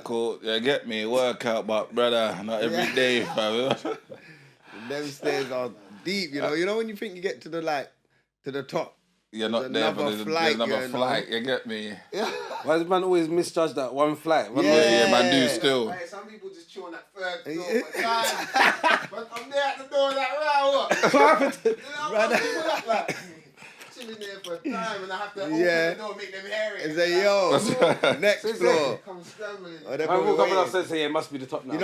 cool. You get me? Workout, but brother, not every day, fam. Them stairs are deep, you know. You know when you think you get to the top. You're not there, but there's another flight. You get me? Yeah. Why does man always misjudge that one flight? Yeah, man, do still. Hey, some people just chill on that third floor. But I'm there at the door of that row. What happened to Like, chilling there for a time, and I have to open the door, make them hear it. It's a yo, next floor. Come scrambling. I woke up and I said, it must be the top now. You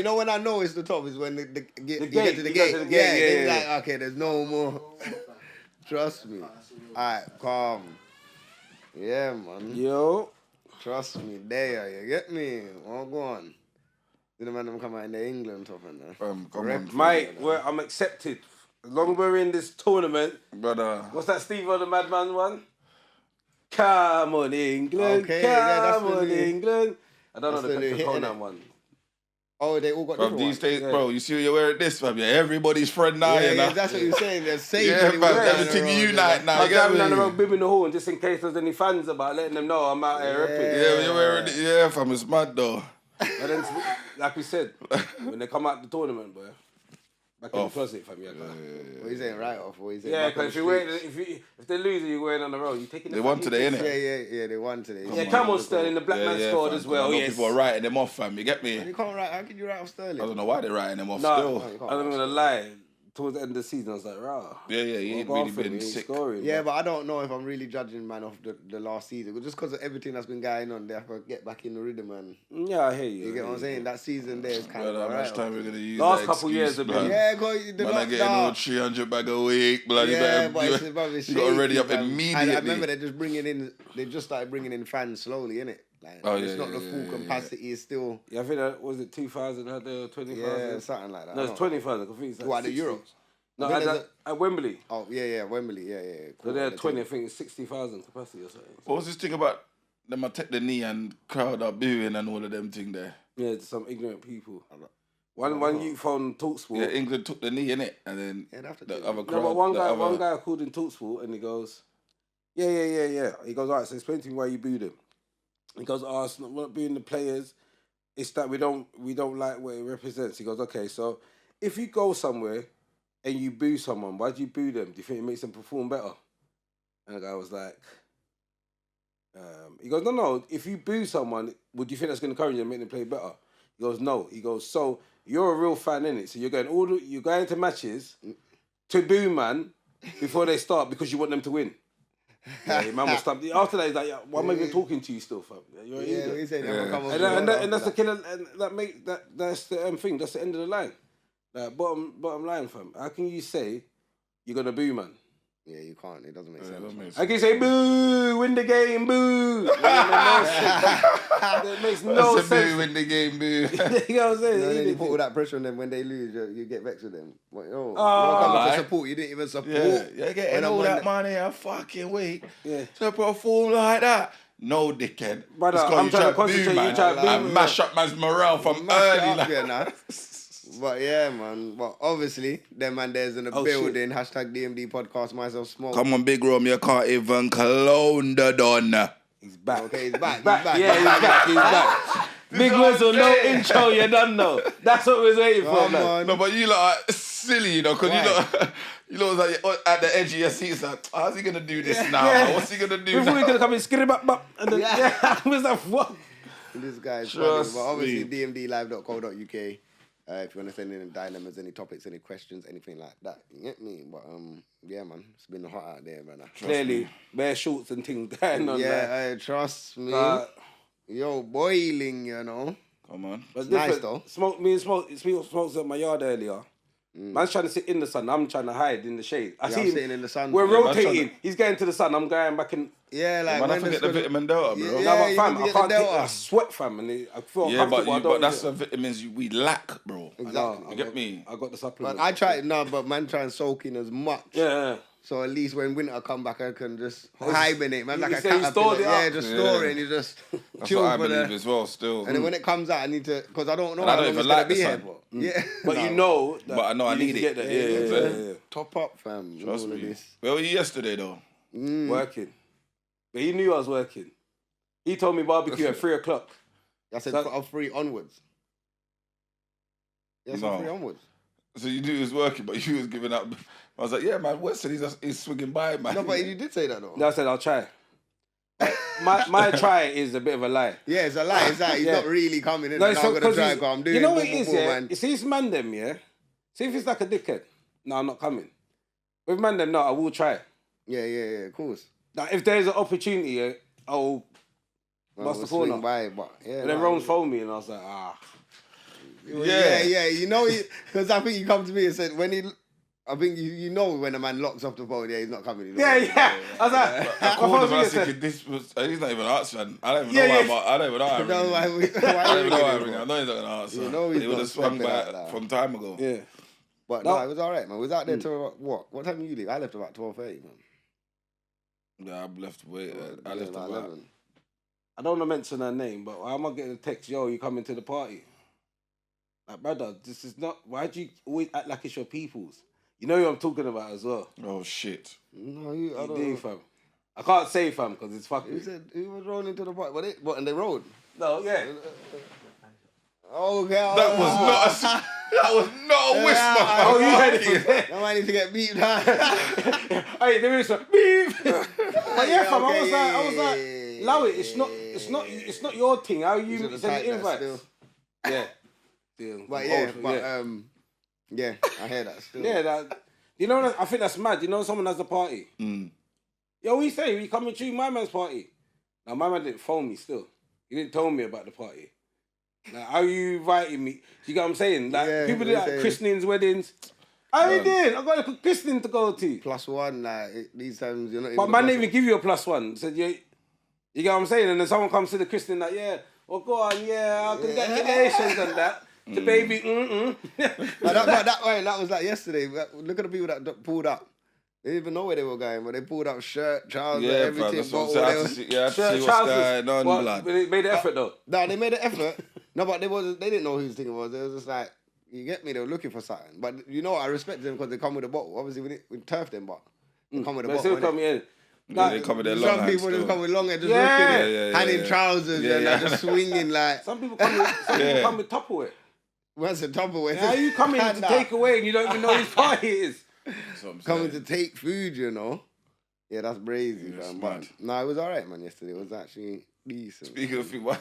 know when I know it's the top is when you get to the gate. Then like, okay, there's no more. Trust me. Alright, calm. Yeah, man. Yo. Trust me, there, you get me? Oh, go on. Did the man them come out in the England top and that? Come on. Mate, I'm accepted. As long as we're in this tournament. Brother. What's that Steve O the Madman one? Come on, England. Okay, come on, England. I don't know the hit, Conan one. Oh, they all got different these days, ones. bro, you see you're wearing this, fam. Yeah, everybody's friend now, you know? That's what you're saying. They're safe. Yeah, fam, everything unite now. I'm driving down the road, bibbing the horn, just in case there's any fans about, letting them know I'm out here ripping. Yeah, you're wearing it. Yeah, fam, it's mad, though. But then, like we said, when they come out the tournament, boy, back in the closet, fam. What you saying, right off? What you saying? Yeah, because if they lose, you're going on the road. You taking they won today, innit? Yeah, they won today. Yeah, come on, Sterling. The black man scored fam, as well. Yes. People are writing them off, fam. You get me? You can't write. How can you write off Sterling? I don't know why they're writing them off No, still. I'm not gonna lie. Towards the end of the season, I was like, rah. Yeah, he ain't really been sick. Scoring, yeah, but I don't know if I'm really judging man off the last season. Just because of everything that's been going on, they have to get back in the rhythm, man. Yeah, I hear you. You get what I'm saying? That season there is kind of How alright. much time we're going to use last that couple excuse, years have been. Yeah, because the man, I getting all 300 bag a week, bloody. Yeah, but it's you got to ready up and immediately. I remember they just started bringing in fans slowly, innit? Like, it's not the full capacity. It's still. Yeah, I think that was it. 2,000 had there, 20,000. Yeah, something like that. No, it's 20,000. I think it's like what, the Euros? No, at Wembley. Oh yeah, Wembley. Yeah. So they're 20. I think it's 60,000 capacity or something. What was this thing about them? I take the knee and crowd are booing and all of them thing there. Yeah, some ignorant people. One youth on Talksport. Yeah, England took the knee, innit? And then the other crowd. No, but one guy called in Talksport and he goes, yeah. He goes, all right, so explain to me why you booed him. He goes, it's not booing the players. It's that we don't like what it represents. He goes, okay, so if you go somewhere and you boo someone, why do you boo them? Do you think it makes them perform better? And the guy was like, he goes, no, if you boo someone, would you think that's going to encourage them and make them play better? He goes, no. He goes, so you're a real fan, innit? So you're going to matches to boo man before they start because you want them to win. Yeah, man was stopped. After that, he's like, why am I even talking to you still, fam? You're an idiot. And that's the killer, and that's the thing. That's the end of the line. Like, bottom line, fam. How can you say you're gonna boo, man? Yeah, you can't. It doesn't make sense. How can you say boo, win the game, boo? That makes no sense. Boo, win the game, boo. You know what I'm saying? Then you put all that pressure on them when they lose. You get vexed with them. Like, you come to support. You didn't even support. You're getting all that money a fucking week. Yeah. To perform like that. No, dickhead. Brother, I'm trying to concentrate. You try to boo, and mash up man's morale from early. But yeah, man. But obviously, them man there's in the building. Shit. #DMDpodcast, myself, Smoke. Come on, Big Rom, you can't even clone the Don. He's back. Okay, he's back. Yeah, he's back. Big Whistle, no intro, you done know. That's what we was waiting for, man. No, but you lot are silly, you know, because you lot was like at the edge of your seat. It's like, how's he going to do this now? Yeah. What's he going to do Before now? he's going to come in, skitty bop, and then, I was like, what? This guy's funny. But obviously, dmdlive.co.uk. If you want to send in dilemmas, any topics, any questions, anything like that, you get me? But yeah, man, it's been hot out there, man. Clearly, bare shorts and things going on. Yeah, trust me. Yo, boiling, you know. Come on. It's nice though. Smokes at my yard earlier. Man's trying to sit in the sun. I'm trying to hide in the shade. I see him sitting in the sun. We're rotating. He's going to the sun. I'm going back in. Yeah, like man, I forget the vitamin delta, bro. No, but fam, I can't take I sweat, fam, and I feel uncomfortable. But that's the vitamins we lack, bro. Exactly. You get me? I got the supplement. But I try but man try and soak in as much. Yeah. So at least when winter come back, I can just hibernate, man. Like a caterpillar. Yeah, just store it and you just chill what I for believe as well, still. And then when it comes out, I need to, because I don't know. And I don't even like the sun. Yeah. But you know. But I know I need it. Yeah. Top up, fam. Trust me. Where were you yesterday, though? Working. But he knew I was working. He told me barbecue at 3:00. I said So- of 3 onwards. Yeah, No. 3 onwards. So you knew he was working, but you was giving up. I was like, yeah, man, Weston, he's swinging by, man. No, but you did say that though. No, I said I'll try. My try is a bit of a lie. Yeah, it's a lie. It's like he's Yeah. not really coming in. No, No, it's I'm not- gonna 'cause try. he's- 'Cause I'm doing. You know what boom, it boom, is, boom, yeah? man. You see this man them, yeah? See if it's like a dickhead. No, I'm not coming. With man them, no, I will try. Yeah, of course. Like, if there's an opportunity, yeah, I'll Well, bust the we'll swing corner. by, but yeah. But then no, Rome phoned me and I was like, Yeah. You know, because I think he come to me and said I think you know when a man locks off the phone, yeah, he's not coming. You know? Yeah. I was like, I I called him phoned and me I and said, said, this was, he's not even answering. I don't even Yeah, know yeah. why. I don't even know why. I No, why I don't even know why I ring ring him. I know he's not going to answer. You know he's He would not have swung stepping back out like from time ago. yeah. But No. no, it was all right, man. We was out there till about, what time did you leave? I left about 12:30, man. Yeah, I left wait. I Yeah, left about about 11. I don't want to mention her name, but why am I getting a text, yo, you coming to the party? Like, brother, this is not, why do you always act like it's your people's? You know who I'm talking about as well. Oh shit. No, I You don't do, know. fam. I can't say fam, because it's fucking... Who said who was rolling to the party? What? And they rolled. No, yeah. Okay. That was not a, that was not a whisper. Oh, you heard it. I might need to get beat down. Hey, there is a beep. But yeah, fam, I was like, allow it. It's not your thing. How you should've send typed the that invites? still. Yeah. Still. But yeah, Old, yeah, I hear that still. yeah, that. You know, I think that's mad. You know, someone has a party. Yo, what you say? You coming to my man's party? Now, my man didn't phone me still. He didn't tell me about the party. Now, how you inviting me? You get what I'm saying? Like, Yeah, people do what like you saying? christenings, weddings. How you doing? I got a christening to go to. +1, like these times you're not. But even man the didn't even give you a +1. Said, you get what I'm saying? And then someone comes to the christening like, yeah, well, go on, yeah, congratulations and that. The baby, that was like yesterday. Look at the people that pulled up. They didn't even know where they were going, but they pulled out shirt, trousers, Yeah, everything. fam. That's what I'm bottle, saying. I they had to was- see, yeah, I had to shirt, see what's trousers. going on, What? blood. They made the effort though. No, they made an effort. No, but they didn't know whose thing it was. They was just like, you get me? They were looking for something. But you know, I respect them because they come with a bottle. Obviously, we turf them, but they come with a But bottle. still innit? come in. Yeah, they come with their long Some hands people just still. come with long hair, just Yeah. looking, Yeah, hand in yeah. trousers Yeah, and yeah. like, just swinging like. Some people come with Tupperware. What's the Tupperware? How you coming to Nah. take away and you don't even know whose party it is? That's what I'm Coming saying. to take food, you know. Yeah, that's crazy, Yeah, it's man. But mad. no, it was alright, man. Yesterday it was actually decent. Speaking of things,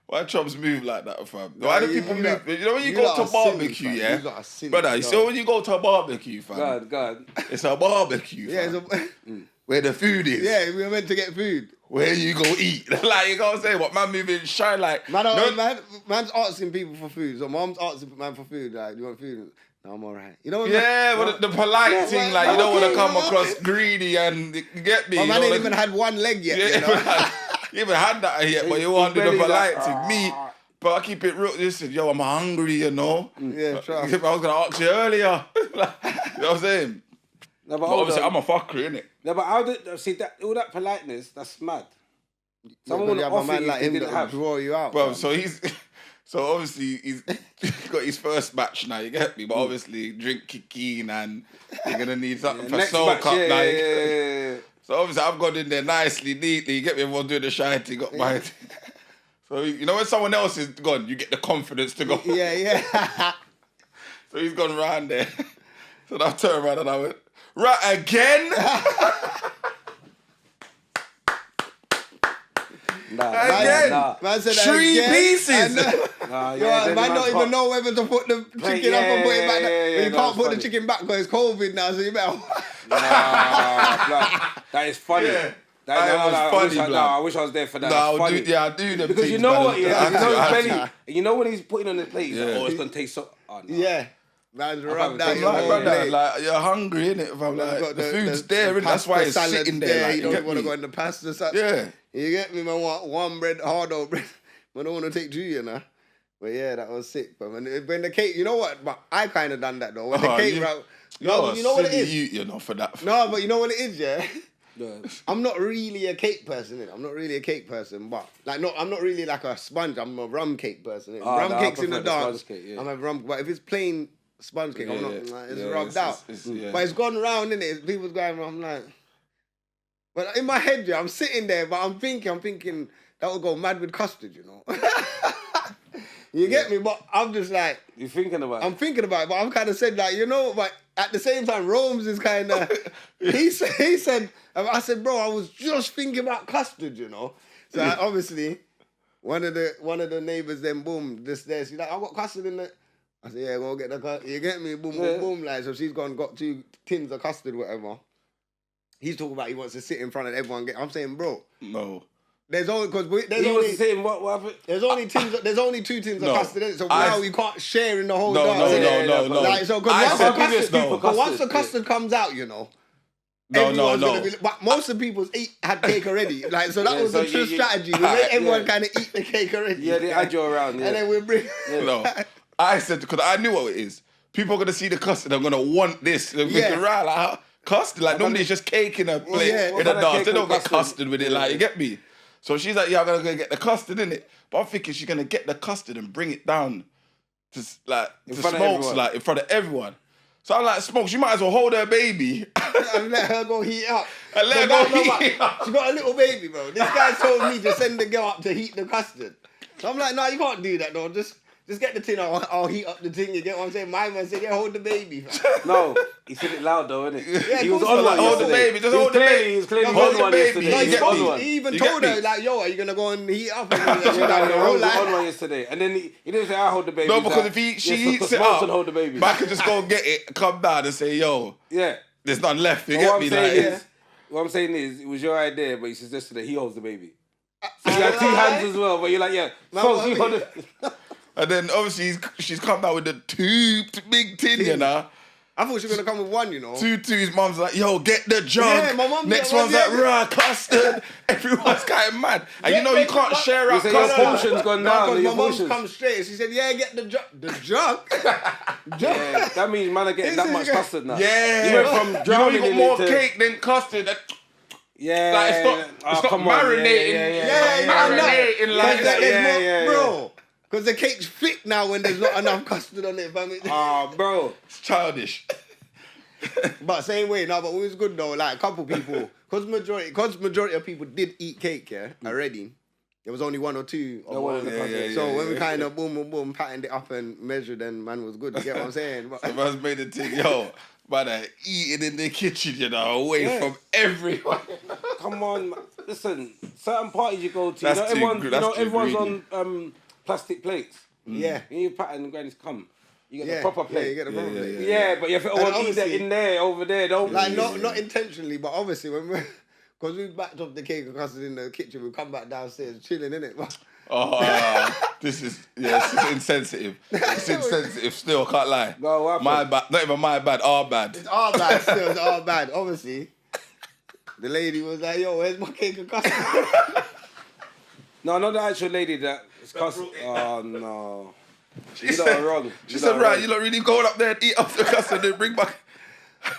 why Trump's move like that, fam? Why do people you move? lot- You know when you you go lot to are a silly, barbecue, fam. yeah? You lot are silly, Brother, you dog. see when you go to a barbecue, fam? God. It's a barbecue, Yeah, fam. it's Where the food is. yeah, we were meant to get food. Where you go eat. Like, you know what I'm saying? What, man moving shy like... Man's asking people for food. So mom's asking man for food. Like, do you want food? No, I'm alright. You know what Yeah, but the polite thing, like, you don't want to come across greedy and... You get me? My you man know, ain't like- even had one leg yet, Yeah, you know? you even had that yet, but you want to do the barely polite like, thing. Me, but I keep it real. Listen, yo, I'm hungry, you know. Yeah, trust. I was gonna ask you earlier. You know what I'm saying? No, But obviously, I'm a fucker, innit? No, but how did see that all that politeness? That's mad. Someone Yeah, would you have a offer man you like if they him didn't that will have. draw you out. Bro, fam. so obviously he's got his first match now. You get me? But obviously, drink kicking and you're gonna need something for Next soul match, cup now. yeah. So obviously, I've gone in there nicely, neatly. You get me? Everyone doing the shy thing, got my thing. So you know when someone else is gone, you get the confidence to go. Yeah. So he's gone round there. So I turned around and I went, right again? Again? Man said Three again, pieces. and, Nah, Yo, then man the don't even hot. know whether to put the chicken yeah, up and put it yeah, back. yeah, But yeah, you no, can't it's put funny. the chicken back because it's COVID now, so you better. Nah, blood. That is funny. Yeah. That was I funny, wish I, blood. I wish I was there for that. No, That's funny. I do them Because you things, know man. what, yeah, you know his I belly. have to. And you know when he's putting on the plate, he's like, Yeah. oh, it's gonna taste so. Oh, no. Yeah. Man's rubbed I'm out I'm your like, whole brother, plate. like, you're hungry, innit? If I'm You've like, got the food's there, innit? That's pasta why it's salad's sitting there. Like, you you don't get want to me? go in the pasta salad. Yeah. You get me, man? One bread, hard-old bread. I don't want to take two, you know. But yeah, that was sick. But when the cake, you know what? But I kind of done that though. When the Oh, cake, you- right? You're You know what it silly is? You know, for that. No, but you know what it is, yeah. Yeah. I'm not really a cake person, innit? I'm not really a cake person, but like, no, I'm not really like a sponge. I'm a rum cake person. Innit? Oh, Rum no, I cakes in the prefer the dance. sponge cake, yeah. I'm a rum, but if it's plain sponge cake, I'm Yeah, not. yeah. Like, it's Yeah, rubbed out. yeah. But it's gone round, innit? People's going. I'm like, but in my head, yeah, I'm sitting there, but I'm thinking. that would go mad with custard, you know. You get me? But I'm just like, You're thinking about it. I'm thinking about it, but I'm kind of said like, you know, but at the same time, Rome's is kind of. He said, I said, bro, I was just thinking about custard, you know. So obviously, one of the neighbors then boom, this there. She's like, I got custard in the. I said, yeah, go get the custard. You get me? Boom, boom, boom. Like, so she's got 2 tins of custard, whatever. He's talking about he wants to sit in front of everyone. I'm saying, bro. No. There's only because He was saying what happened? there's only 2 tins of custard in it, so now you can't share in the whole No. Like, so because once the custard comes out, you know. No. Gonna be, but most of the people's had cake already. Like, so that was the true strategy. We made everyone kind of eat the cake already. Yeah, they had you around. Yeah. And then we bring. No. I said, because I knew what it is. People are going to see the custard. They're going to want this. They're thinking, right, like, how? Custard? Like, normally it's just cake in a plate, in a dance. They don't get custard with it, like, you get me? So she's like, yeah, I'm going to go get the custard in it. But I'm thinking she's going to get the custard and bring it down to, like, to Smokes, like, in front of everyone. So I'm like, Smokes, you might as well hold her baby. And let her go heat up. And let her go heat up. She got a little baby, bro. This guy told me to send the girl up to heat the custard. So I'm like, no, you can't do that, though. Just get the tin, I'll heat up the tin, you get what I'm saying? My man said, yeah, hold the baby. No, he said it loud though, innit? Yeah, he was on one hold the baby, just hold the baby. He was clearly Hold on the one baby. yesterday. He even told her, like, yo, are you going to go and heat up? And He was on one yesterday. And then he didn't say, I hold the baby. No, because if she heats it up, hold the baby. I could just go get it, come down and say, yo, yeah. there's none left, you What get I'm me? saying Like, is, what I'm saying is, it was your idea, but he suggested that he holds the baby. So you had 2 hands as well, but you're like, yeah, folks, you hold it. And then obviously she's come out with the 2 big tin, you know. I thought she was going to come with 1, you know. 2. His mum's like, yo, get the jug. Yeah, my mum Next get one, one's like, raw custard. Everyone's kind of mad. And you know you can't share out You say your custard. portion's gone down. Because Your my mum portions. come straight and she said, yeah, get the jug. The jug? Yeah, that means man are getting that much custard now. Yeah. You went from drowning you in got more it to... cake than custard. Yeah. Like, it's not marinating. Marinating like that. Bro. Because the cake's thick now when there's not enough custard on it, fam. Bro. It's childish. But same way, no, but it was good though. Like a couple people, because majority of people did eat cake, yeah, already. There was only 1 or 2. So when we kind of boom, patted it up and measured, then man was good. You get what I'm saying? But, So man's made the thing, yo, man, eating in the kitchen, you know, away from everyone. Come on, man. Listen, certain parties you go to, That's everyone's on plastic plates. yeah. You pat and granny's come. You get the proper plate. Yeah, you get the proper plate. Yeah, but if it want to eat that in there, over there, don't... Like, not intentionally, but obviously when we're... Because we backed up the cake and custard in the kitchen, we come back downstairs chilling, innit? This is insensitive. It's insensitive still, can't lie. No, what my bad. Not even my bad, our bad. It's our bad still, it's our bad. Obviously, the lady was like, yo, where's my cake and custard? No, not the actual lady that is custard. Oh, no. You lot are wrong. She said, right, you're not really going up there and eat up the custard and bring back...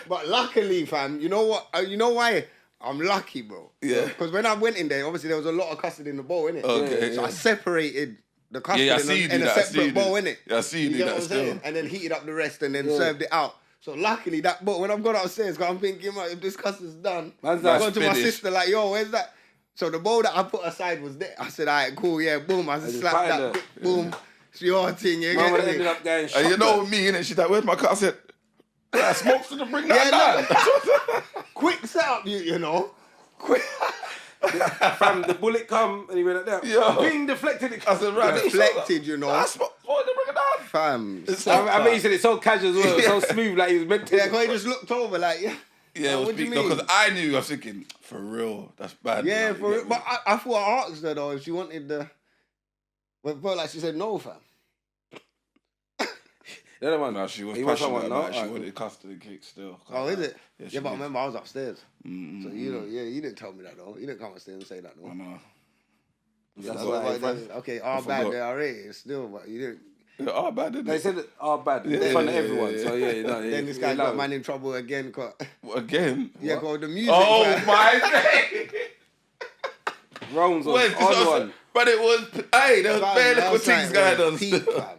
But luckily, fam, you know what? You know why? I'm lucky, bro. Yeah. Because when I went in there, obviously there was a lot of custard in the bowl, innit? Okay. So I separated the custard in a I see separate you bowl, do. innit? Yeah, I see you do get that what I'm still. saying? And then heated up the rest and then served it out. So luckily that bowl, when I've gone upstairs, cause I'm thinking, if this custard's done, I go to my sister like, yo, where's that? So the bowl that I put aside was there. I said, all right, cool, yeah, boom. I just slapped that, boom. It's your thing, you get me? Ended up going And you know me, innit? She's like, where's my car? I said, I smoked to bring that down. Quick setup, you know. Quick. Fam, the bullet come and he went like that. Yo. Being deflected. I said, right, Deflected, you know. I smoked to bring it down. Fam. I mean, you said it's so casual as well, so smooth, like he was meant to. Yeah, because he just looked over like, Yeah, what do you mean? because I knew, I was thinking, for real, that's bad. Yeah, man, for real. But I thought I asked her though if she wanted the... But felt like she said no, fam. The other one, No, she was he wants passionate someone, about it. no? She wanted custard cake still. Oh, is it? Yeah, Yeah, but I did. remember I was upstairs. So you know, you didn't tell me that though. You didn't come upstairs and say that though. I know. That's why okay, all bad forgot. there already. Still, but you didn't. Yeah, bad, didn't They it? said it bad in front of everyone, so yeah, you know. Then this guy got man in trouble again. Again? Yeah, cause the music. Oh, man. my day. Rounds on Wait, one. but it was, hey, there was Man, bare that little was things like going on peak, still. man.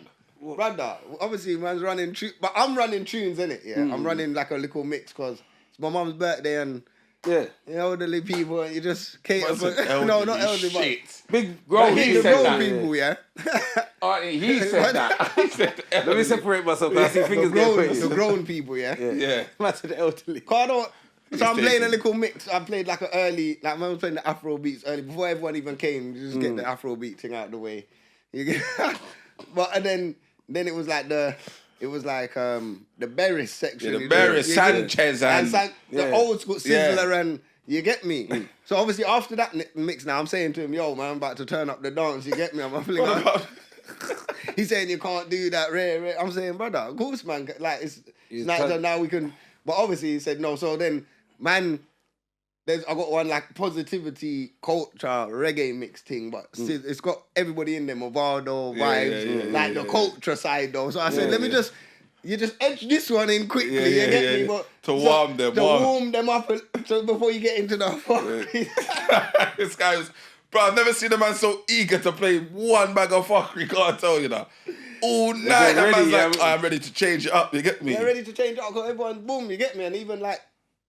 Brother, obviously man's running but I'm running tunes, innit? Yeah, I'm running like a little mix because it's my mum's birthday and Yeah. elderly people, and you just cater What's for... an No, not elderly elderly, shit. Big grown. but He the said grown that. people, yeah. He said that. He said Let me separate myself. I see The fingers getting grown, pointed. the grown people, yeah. Yeah. Man said the elderly. So I'm playing a taken. little mix. I played like an early, like when I was playing the Afro beats early, before everyone even came, you just get the Afro beat thing out of the way. You get, and then it was like the Berris section. Yeah, the you know, Berris, you get- Sanchez and... the old school Sizzler and you get me. Mm. So obviously after that mix now, I'm saying to him, yo man, I'm about to turn up the dance, you get me? I'm like, he's saying you can't do that, rare. I'm saying, brother, of course, man. Like it's nice that now we can. But obviously he said no. So then, man, I got one like positivity culture reggae mix thing, but it's got everybody in there, Movado vibes, like the culture side though. So I said, let me just. You just edge this one in quickly, you get me? But To warm them up. warm them up so before you get into the fuckery. This guy was... Bro, I've never seen a man so eager to play one bag of fuckery, can't tell you that. All night, that ready, man's like, I'm ready to change it up, you get me? They're ready to change it up because everyone, boom, you get me? And even like,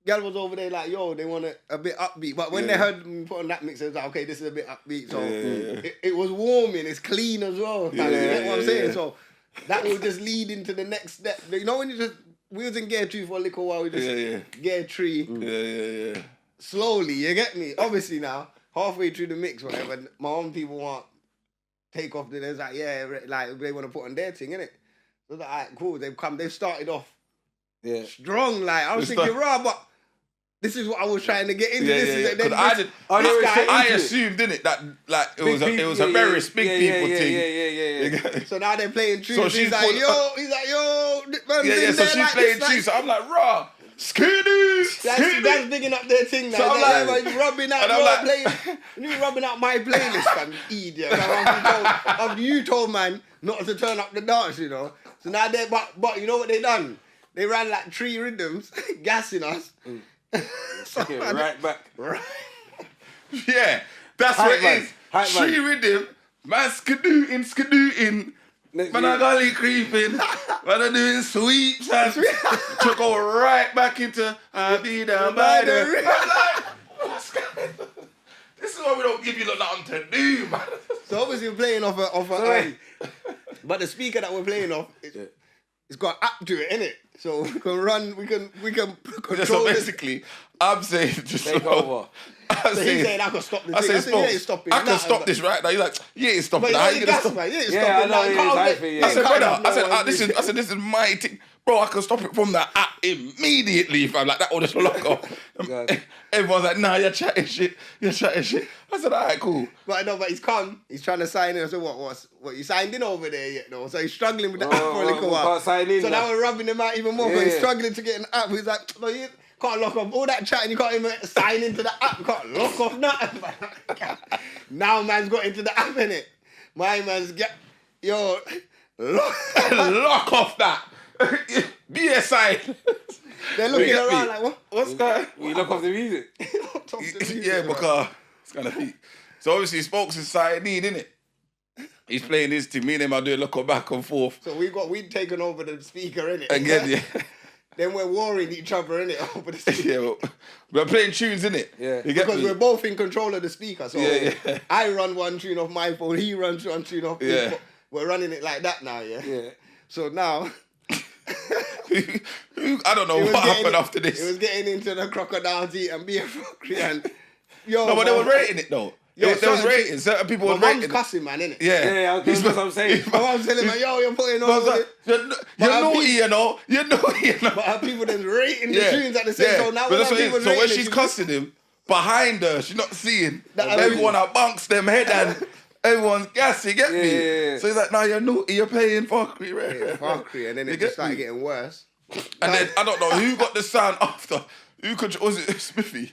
gal was over there like, yo, they want a bit upbeat. But when they heard me put on that mix, they was like, okay, this is a bit upbeat. So it was warming, it's clean as well. You get what I'm saying? So that will just lead into the next step. You know when we was in gear 2 for a little while, we just gear 3. Yeah. Slowly, you get me? Obviously now, halfway through the mix, whatever, my own people want take off, they're like, yeah, like they want to put on their thing, innit? So like, alright, cool, they've started off strong, like, I was thinking, raw, but this is what I was trying to get into. I assumed, didn't it, that like it was a very big people thing. So now they're playing tunes. So he's like, yo, so she's playing tunes. So I'm like, raw, skinny. That's bigging up their thing now. So I'm like, you rubbing out you rubbing out my playlist, fam, you idiot. After you told man not to turn up the dance, you know. So now but you know what they done? They ran like 3 rhythms, gassing us. So right back. Right. Yeah, that's what it is. Tree rhythm, man skadooting. Man, I gully creeping. Man, I doing sweeps and to go right back into I be down by the river. This is why we don't give you nothing to do, man. So obviously we're playing off a but the speaker that we're playing off, it's got an app to it, innit? So we can run, we can control. So basically, I'm saying just take over. So he's saying I can stop this. I thing. You ain't stopping. I can stop this right now. You're like, you ain't stopping But that. you You gas, stop? man. You ain't Yeah, stopping I know. that. I said, brother, this is my thing. Bro, I can stop it from the app immediately, fam. Like that or just lock off. Everyone's like, nah, you're chatting shit. I said, alright, cool. But no, but he's come. He's trying to sign in. I said, what? You signed in over there yet? No. So he's struggling with the app for a little while. Can't sign in. So now we're rubbing him out even more because he's struggling to get an app. He's like, no, you can't lock off all that chatting. You can't even sign into the app. You can't lock off nothing. Now man's got into the app, innit? My man's Lock off that. Be a sign. They're looking around like, what? What's that? You look off the music. Yeah, because it's kind of deep. So obviously, Spokes is sardine, innit? He's playing his team. Me and him are doing look back and forth. So we'd taken over the speaker, innit? Again, yeah. Then we're warring each other, innit? Over the speaker. Yeah, well, we're playing tunes, innit? Yeah. You get Because me? we're both in control of the speaker. So Yeah. I run one tune off my phone, he runs one tune off his phone. We're running it like that now, yeah? So now... I don't know what happened after this. It was getting into the crocodile teeth and beer fuckery and... Yo, No, but they were rating it, though. There was rating. Certain people were my rating mum's cussing, man, innit? Yeah. That's what I'm saying. My mum's telling me, yo, you're putting on with it. You're naughty, you know. You're naughty, you know. But her people then rating the tunes at the same time. So now but that's what it people is. So when rating she's it, cussing him, behind her, she's not seeing. That Everyone bunks them head and everyone's gassy, get me? Yeah. So he's like, nah, you're naughty, you're playing fuckery, right? Yeah, fuckery, and then it just started getting worse. And then, I don't know, who got the sound after? Was it Smithy?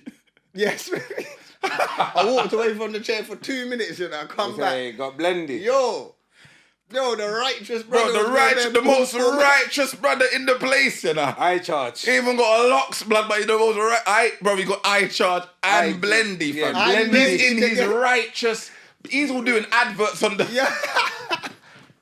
Yes. I walked away from the chair for 2 minutes and I come back. Got blended. Yo, the righteous brother. Bro, the most righteous brother in the place, you know. Eye charge. He even got a locks blood, but you know what was right? Bro, he got eye charge and blendy, fam. Blendy. He's in his righteous. He's all doing adverts on the. Yeah.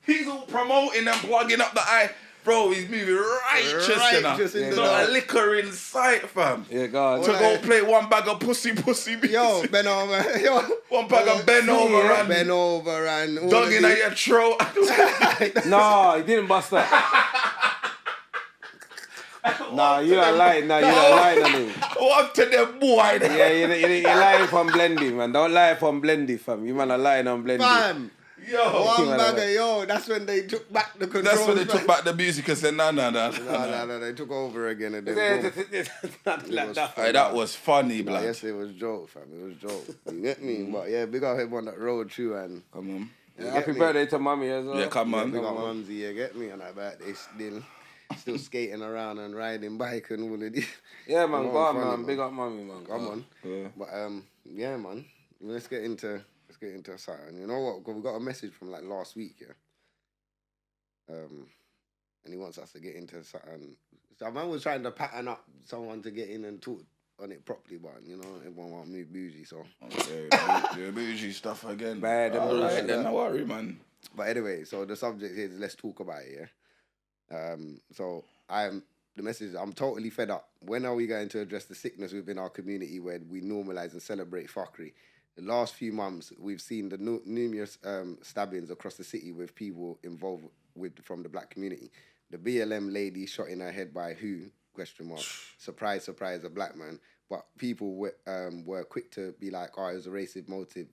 He's all promoting and plugging up the eye. Bro, he's moving righteous in the Not dark. a liquor in sight, fam. Yeah, God. To go play one bag of pussy music. Yo, bend over. Yo, One bag of bend over and bend over and all dug of in these- at your throat. No, he didn't bust that. Nah, you not lying. Nah, you not lying on him. What to them boy? Yeah, you're lying from Blendy, man. Don't lie from Blendy, fam. You man are lying on Blendy. Fam. Yo. One bagger, yo, that's when they took back the control. That's when they took back the music and said, nah. No, they took over again and then That was funny, Nah, blood. yes, it was joke, fam. It was joke. You get me? But yeah, big up him on that road too, and Come on. Happy birthday to mommy as well. Yeah, come on. big up Mumsy, yeah, get me on that birthday still skating around and riding bike and all of this. Yeah, man. Come Go on, funny, man. Big up mommy, man. Come on. Yeah. But yeah, man. Let's get into something. You know what? 'Cause we got a message from like last week, yeah. And he wants us to get into something. So man was trying to pattern up someone to get in and talk on it properly, but you know, everyone want to move bougie, so. Okay, yeah, bougie stuff again. Bad and Alright, bullshit. then, no worry, man. But anyway, so the subject is let's talk about it, yeah. So the message is, I'm totally fed up. When are we going to address the sickness within our community where we normalize and celebrate fuckery? The last few months, we've seen the numerous stabbings across the city with people involved from the black community. The BLM lady shot in her head by who? ? Surprise, surprise, a black man. But people were quick to be like, oh, it was a racist motive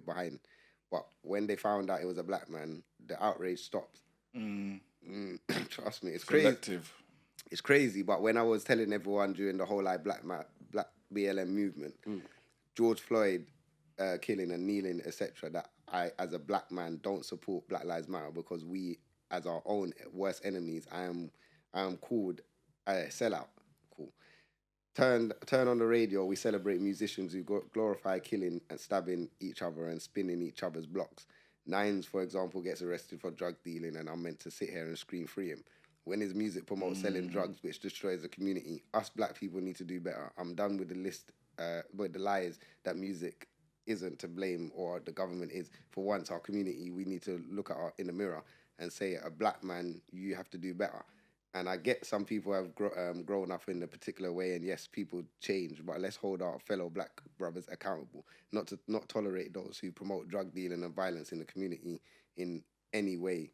behind. But when they found out it was a black man, the outrage stopped. Trust me, it's crazy. Selective. It's crazy. But when I was telling everyone during the whole like black BLM movement, George Floyd killing and kneeling, etc., that I, as a black man, don't support Black Lives Matter because we, as our own worst enemies, I am called a sellout. Cool. Turn on the radio. We celebrate musicians who glorify killing and stabbing each other and spinning each other's blocks. Nines, for example, gets arrested for drug dealing, and I'm meant to sit here and scream free him. When his music promotes selling drugs, which destroys the community, us black people need to do better. I'm done with the list, with the lies that music isn't to blame or the government is. For once, our community, we need to look at in the mirror and say, a black man, you have to do better. And I get some people have grown up in a particular way, and yes, people change, but let's hold our fellow black brothers accountable, not tolerate those who promote drug dealing and violence in the community in any way.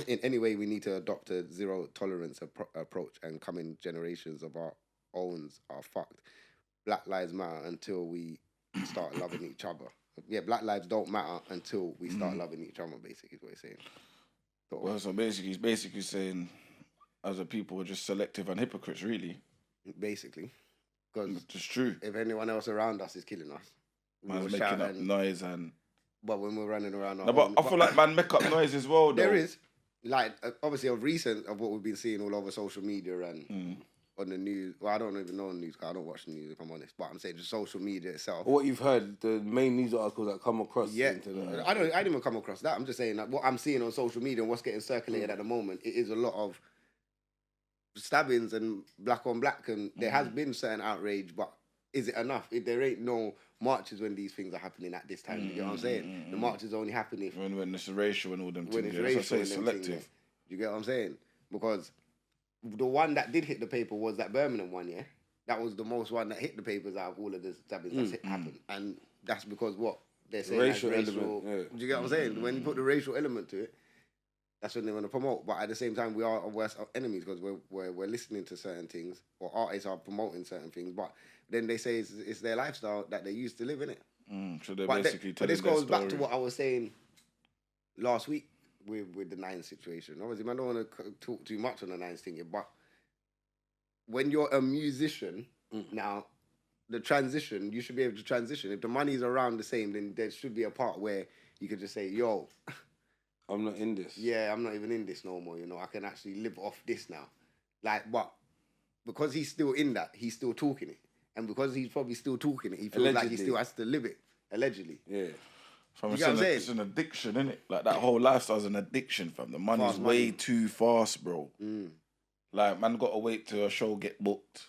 In any way, we need to adopt a zero tolerance approach, and coming generations of our owns are fucked. Black lives matter until we start loving each other. Yeah, black lives don't matter until we start loving each other, basically, is what he's saying. Well, so basically, he's basically saying, as a people, we're just selective and hypocrites, really. Basically. Because It's true. if anyone else around us is killing us, Man's making up noise and... But when we're running around our No, but I feel like man make up noise as well, though. there is. Like, obviously, of recent of what we've been seeing all over social media and on the news. Well, I don't even know the news because I don't watch the news, if I'm honest. But I'm saying just social media itself. What you've heard, the main news articles that come across. Yeah, into the, I didn't even come across that. I'm just saying that what I'm seeing on social media and what's getting circulated at the moment, it is a lot of stabbings and black on black, and there has been certain outrage, but is it enough? If there ain't no marches when these things are happening at this time, you get what I'm saying? The marches only happen if When it's racial and all them when things. it's That's why I racial say and them selective. things, you get what I'm saying? Because the one that did hit the paper was that Birmingham one, yeah? That was the most one that hit the papers out of all of the stabbings that's happened. And that's because what? They're saying Racial racial element, yeah. Do you get what I'm saying? When you put the racial element to it, that's when they want to promote. But at the same time, we are our worst enemies because we're listening to certain things, or artists are promoting certain things. But then they say it's their lifestyle that they used to live in it. So they're But basically but this telling goes their back to story. what I was saying last week with the Nines situation. Obviously, I don't want to talk too much on the Nines thing, but when you're a musician now, the transition, you should be able to transition. If the money's around the same, then there should be a part where you could just say, yo, I'm not in this. yeah, I'm not even in this no more, you know, I can actually live off this now. Like, but because he's still in that, he's still talking it. And because he's probably still talking it, he feels like he Allegedly. still has to live it, allegedly. Yeah. Fam, You get what I'm saying? it's an addiction, isn't it? Like that whole lifestyle's an addiction, fam. The money's Fast way money. too fast, bro. Like, man got to wait till a show get booked.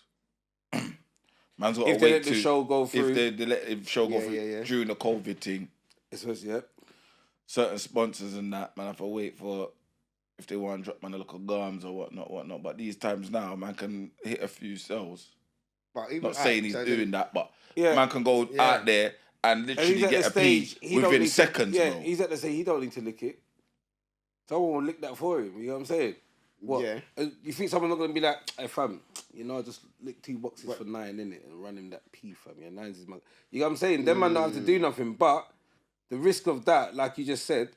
Man's got to If they wait let the show go through. If they let the show go Yeah, through yeah. during the COVID thing. It says, yep. Certain sponsors and that, man, have to wait for if they want to drop man a little gums or whatnot. But these times now, man can hit a few cells. But even, Not saying he's doing that, but Yeah. man can go out there and literally he's at get the a P stage, he don't within need to- seconds, yeah, bro. he's at the stage, he don't need to lick it. Someone will lick that for him, you know what I'm saying? What? Yeah. You think someone's not going to be like, hey fam, I just lick 2 boxes for 9, innit? And run him that P, fam. Yeah, 9's is my... You know what I'm saying? Them man don't have to do nothing, but the risk of that, like you just said,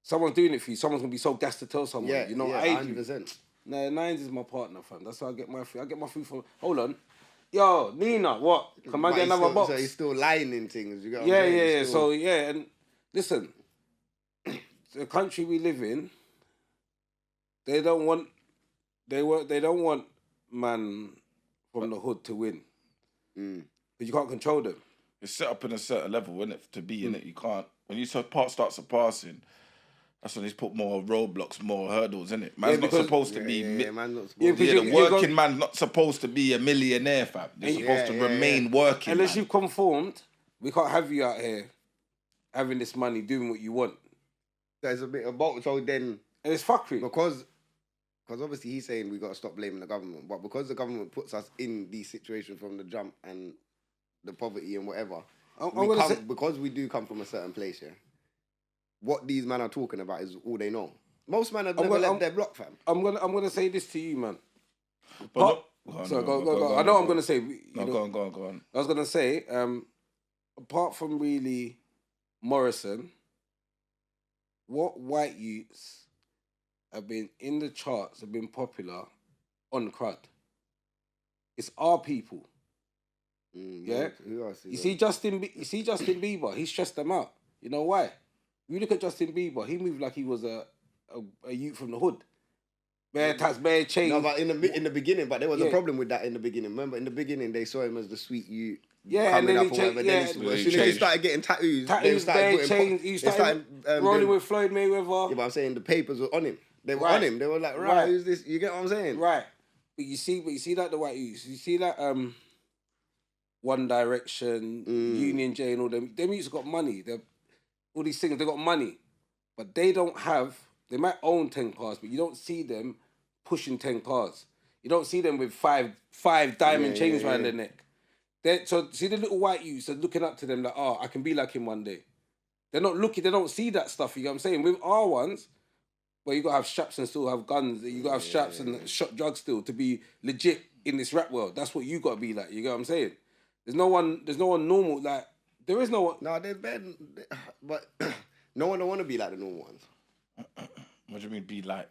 someone's doing it for you, someone's going to be so gassed to tell someone, I do. 100%. No, 9's is my partner, fam. That's how I get my food. I get my food from... Hold on. Yo, Nina, what? Can I get another box? So he's still lying in things, you get what Yeah, I'm saying? yeah. He's still- So, yeah, and listen, the country we live in, they don't want man from the hood to win. But you can't control them. It's set up in a certain level, isn't it? To be in it, you can't. When you start surpassing, that's when he's put more roadblocks, more hurdles, isn't it? Man's not supposed to be. man's not supposed Yeah, to because the working man's not supposed to be a millionaire, fam. They're supposed to remain working. Unless man. you've conformed, we can't have you out here having this money, doing what you want. There's a bit of both. So then, And it's fuckery. because obviously he's saying we got to stop blaming the government, but because the government puts us in these situations from the jump and the poverty and whatever, because we do come from a certain place, yeah. What these men are talking about is all they know. Most men have never left their block, fam. I'm gonna say this to you, man. But Go. I know I'm gonna say. Go on. I was gonna say, apart from really Morrison, what white youths have been in the charts, have been popular on crud? It's our people. Yeah. Who else You see Justin Bieber. He stressed them out. You know why? You look at Justin Bieber. He moved like he was a youth from the hood. Bare tats, bare chains. No, but in the beginning, but there was a problem with that in the beginning. Remember, in the beginning they saw him as the sweet youth. Yeah, and then he changed. As soon as he started getting tattoos, bare chains. He started rolling with Floyd Mayweather. Yeah, but I'm saying the papers were on him. They were on him. They were like, right, who's this? You get what I'm saying? Right. But you see like the white youths. You see that One Direction, Union J, and all them. Them youths got money. All these things, they got money, but they don't have. They might own 10 cars, but you don't see them pushing 10 cars. You don't see them with five diamond chains around their neck. So see the little white youths are looking up to them like, I can be like him one day. They're not looking. They don't see that stuff. You know what I'm saying? With our ones, where you gotta have straps and still have guns. You gotta have straps and shot drugs still to be legit in this rap world. That's what you gotta be like. You know what I'm saying? There's no one normal like. There is no one. No, there's been, but no one don't want to be like the normal ones. What do you mean be like?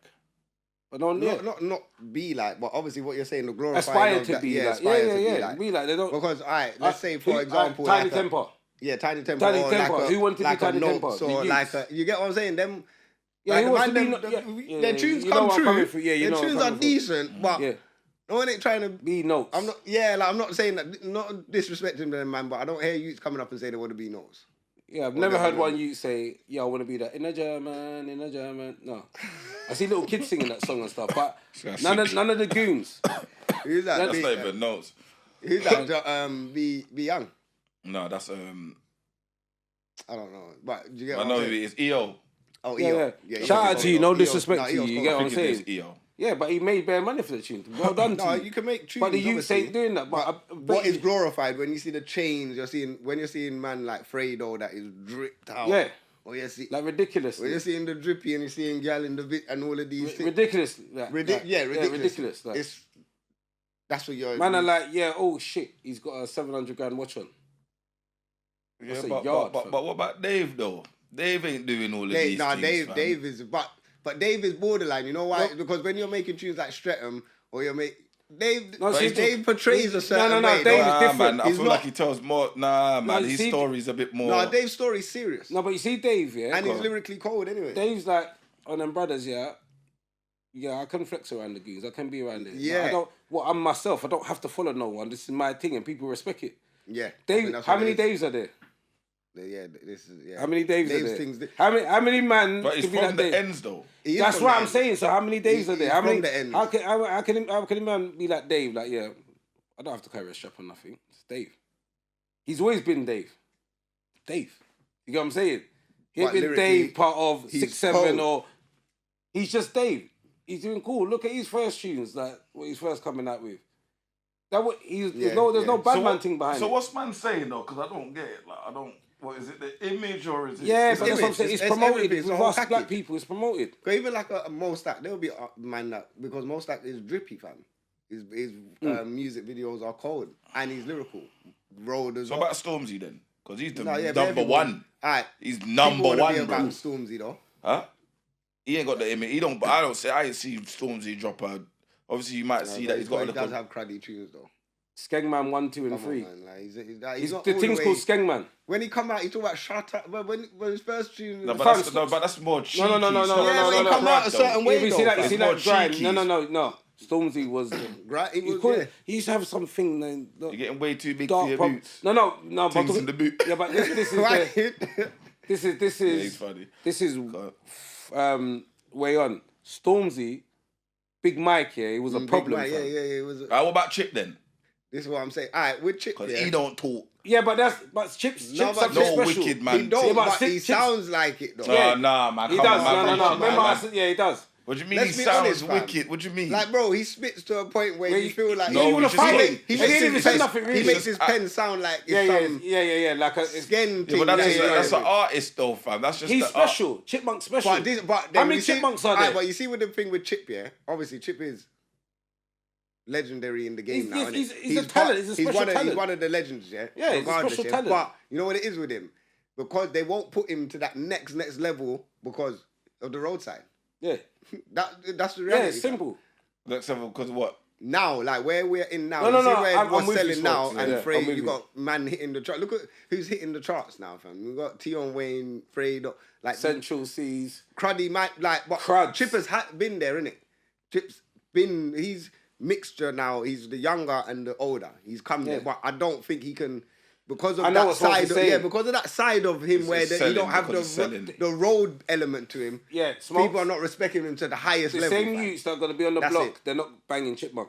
But no, not be like, but obviously what you're saying, the glorifying aspire of to that, be like. aspire to Yeah. Be like they don't. Because let's say for example, Tiny like Temper. Tiny Temper. Tiny or Temper. Who wanted to be like Tiny a Temper? Notes The or youths. like a, you get what I'm saying? Them. Yeah, like he wants to be. their tunes you know come what I'm coming true. through. Yeah, you their know tunes what I'm are coming decent, but Yeah. no one ain't trying to. Be notes. I'm not. Yeah, like I'm not saying that. Not disrespecting them, man. But I don't hear youths coming up and say they want to be notes. Yeah, I've never heard one you say, I want to be that in a German. No. I see little kids singing that song and stuff, but none of the goons. Who's that? That's not even notes. Who's that? Be young. No, that's I don't know, but do you get I what know I'm who saying? it is. EO. Oh, Yeah. EO. Shout out to you, no disrespect to you. EO's You get what I'm I think it is saying? EO. Yeah, but he made bare money for the tune. Well done to No, you. you can make tunes. But the youth obviously. ain't doing that. But What is glorified when you see the chains? When you're seeing man like Fredo that is dripped out. Yeah. Or you see, like ridiculous. when you're seeing the drippy and you're seeing gal in the bit and all of these things. Ridiculous. Like, Ridiculous. Like, That's what you're. man are like, oh shit, he's got a 700 grand watch on. Yeah, That's a but yard, what about Dave though? Dave ain't doing all of these things. Dave is, but Dave is borderline. You know why? Because when you're making tunes like Streatham or Dave portrays a certain way. Dave is Nah, different. man, I He's feel not- like he tells more. Nah, man, you his see- story's a bit more. No, Dave's story's serious. No, but you see Dave, yeah? And he's lyrically cold anyway. Dave's like, on them brothers, yeah, I can flex around the goons. I can be around it. Yeah. I'm myself. I don't have to follow no one. This is my thing and people respect it. Yeah. Dave, that's how what many it is. Daves are there? Yeah, this is, yeah. How many Daves are Dave's there? things- How many man But it's can be from that the Dave? ends though. He is That's from what the I'm end. saying. So how many Daves are there? He's How from many? the end. How can a man be like Dave? Like, yeah, I don't have to carry a strap or nothing. It's Dave. He's always been Dave. Dave. You get what I'm saying? He ain't But been lyrically, Dave part of he's 6-7 cold. or He's just Dave. He's doing cool. Look at his first tunes, like what he's first coming out with. There's no bad man thing behind it. So what's man saying though? Because I don't get it. Like I don't. What is it? The image or is it? Yeah, but that's what I'm saying. It's promoted. It's With us black people, it's promoted. Because even like a Mo Stack, there'll be a man that because Mo Stack is drippy, fam. His music videos are cold and he's lyrical. Road as well. About Stormzy then? Because he's the number everyone. one. Alright. He's number one, bro. About Stormzy though. Huh? He ain't got the image. I ain't see Stormzy drop a. Obviously, you might see that he's got. He does have cruddy tunes though. Skengman 1, 2, and 3. He's not the thing's called Skengman. When he come out, he talk about shut up. But when his first tune, but that's more cheeky. No. He come out a certain way. You see that grind? No. Stormzy was. He used to have something. You're getting way too big for your boots. No. Things in the boot. Yeah, but this is this is funny. This is way on. Stormzy, Big Mike. Yeah, it was a problem. Yeah. It was. What about Chip then? This is what I'm saying. All right, with Chip, because he don't talk. Yeah, but Chip's no wicked man. He don't, but he sounds like it though. Yeah. Nah, man. He does. No. Remember, I said, he does. What do you mean he sounds wicked? What do you mean? Like, bro, he spits to a point where you feel like... No, you want to fight him. He didn't even say nothing, really. He makes his pen sound like it's Yeah, like a... Skin thing. Yeah, but that's an artist though, fam. That's just He's special. Chipmunk special. How many chipmunks are there? But you see with the thing with Chip, yeah? Obviously, Chip is legendary in the game now, he's a talent. He's a special talent. He's one of the legends, yeah? Yeah, he's a special talent. But you know what it is with him? Because they won't put him to that next level because of the roadside. Yeah. That's the reality. Yeah, it's simple. Next level because of what? Now, like where we're in now. No. I'm selling now, yeah, and Frey, you got man hitting the chart. Look at who's hitting the charts now, fam. We got Tion Wayne, Frey, like Central Seas, Cruddy, like but Cruds. Chip has been there, innit? Chip's been. He's mixture now. He's the younger and the older. He's come there, but I don't think he can. Because of that side, because of that side of him where he don't have the road element to him. Yeah, people are not respecting him to the highest level. The same youths that are going to be on the block, they're not banging Chipmunk.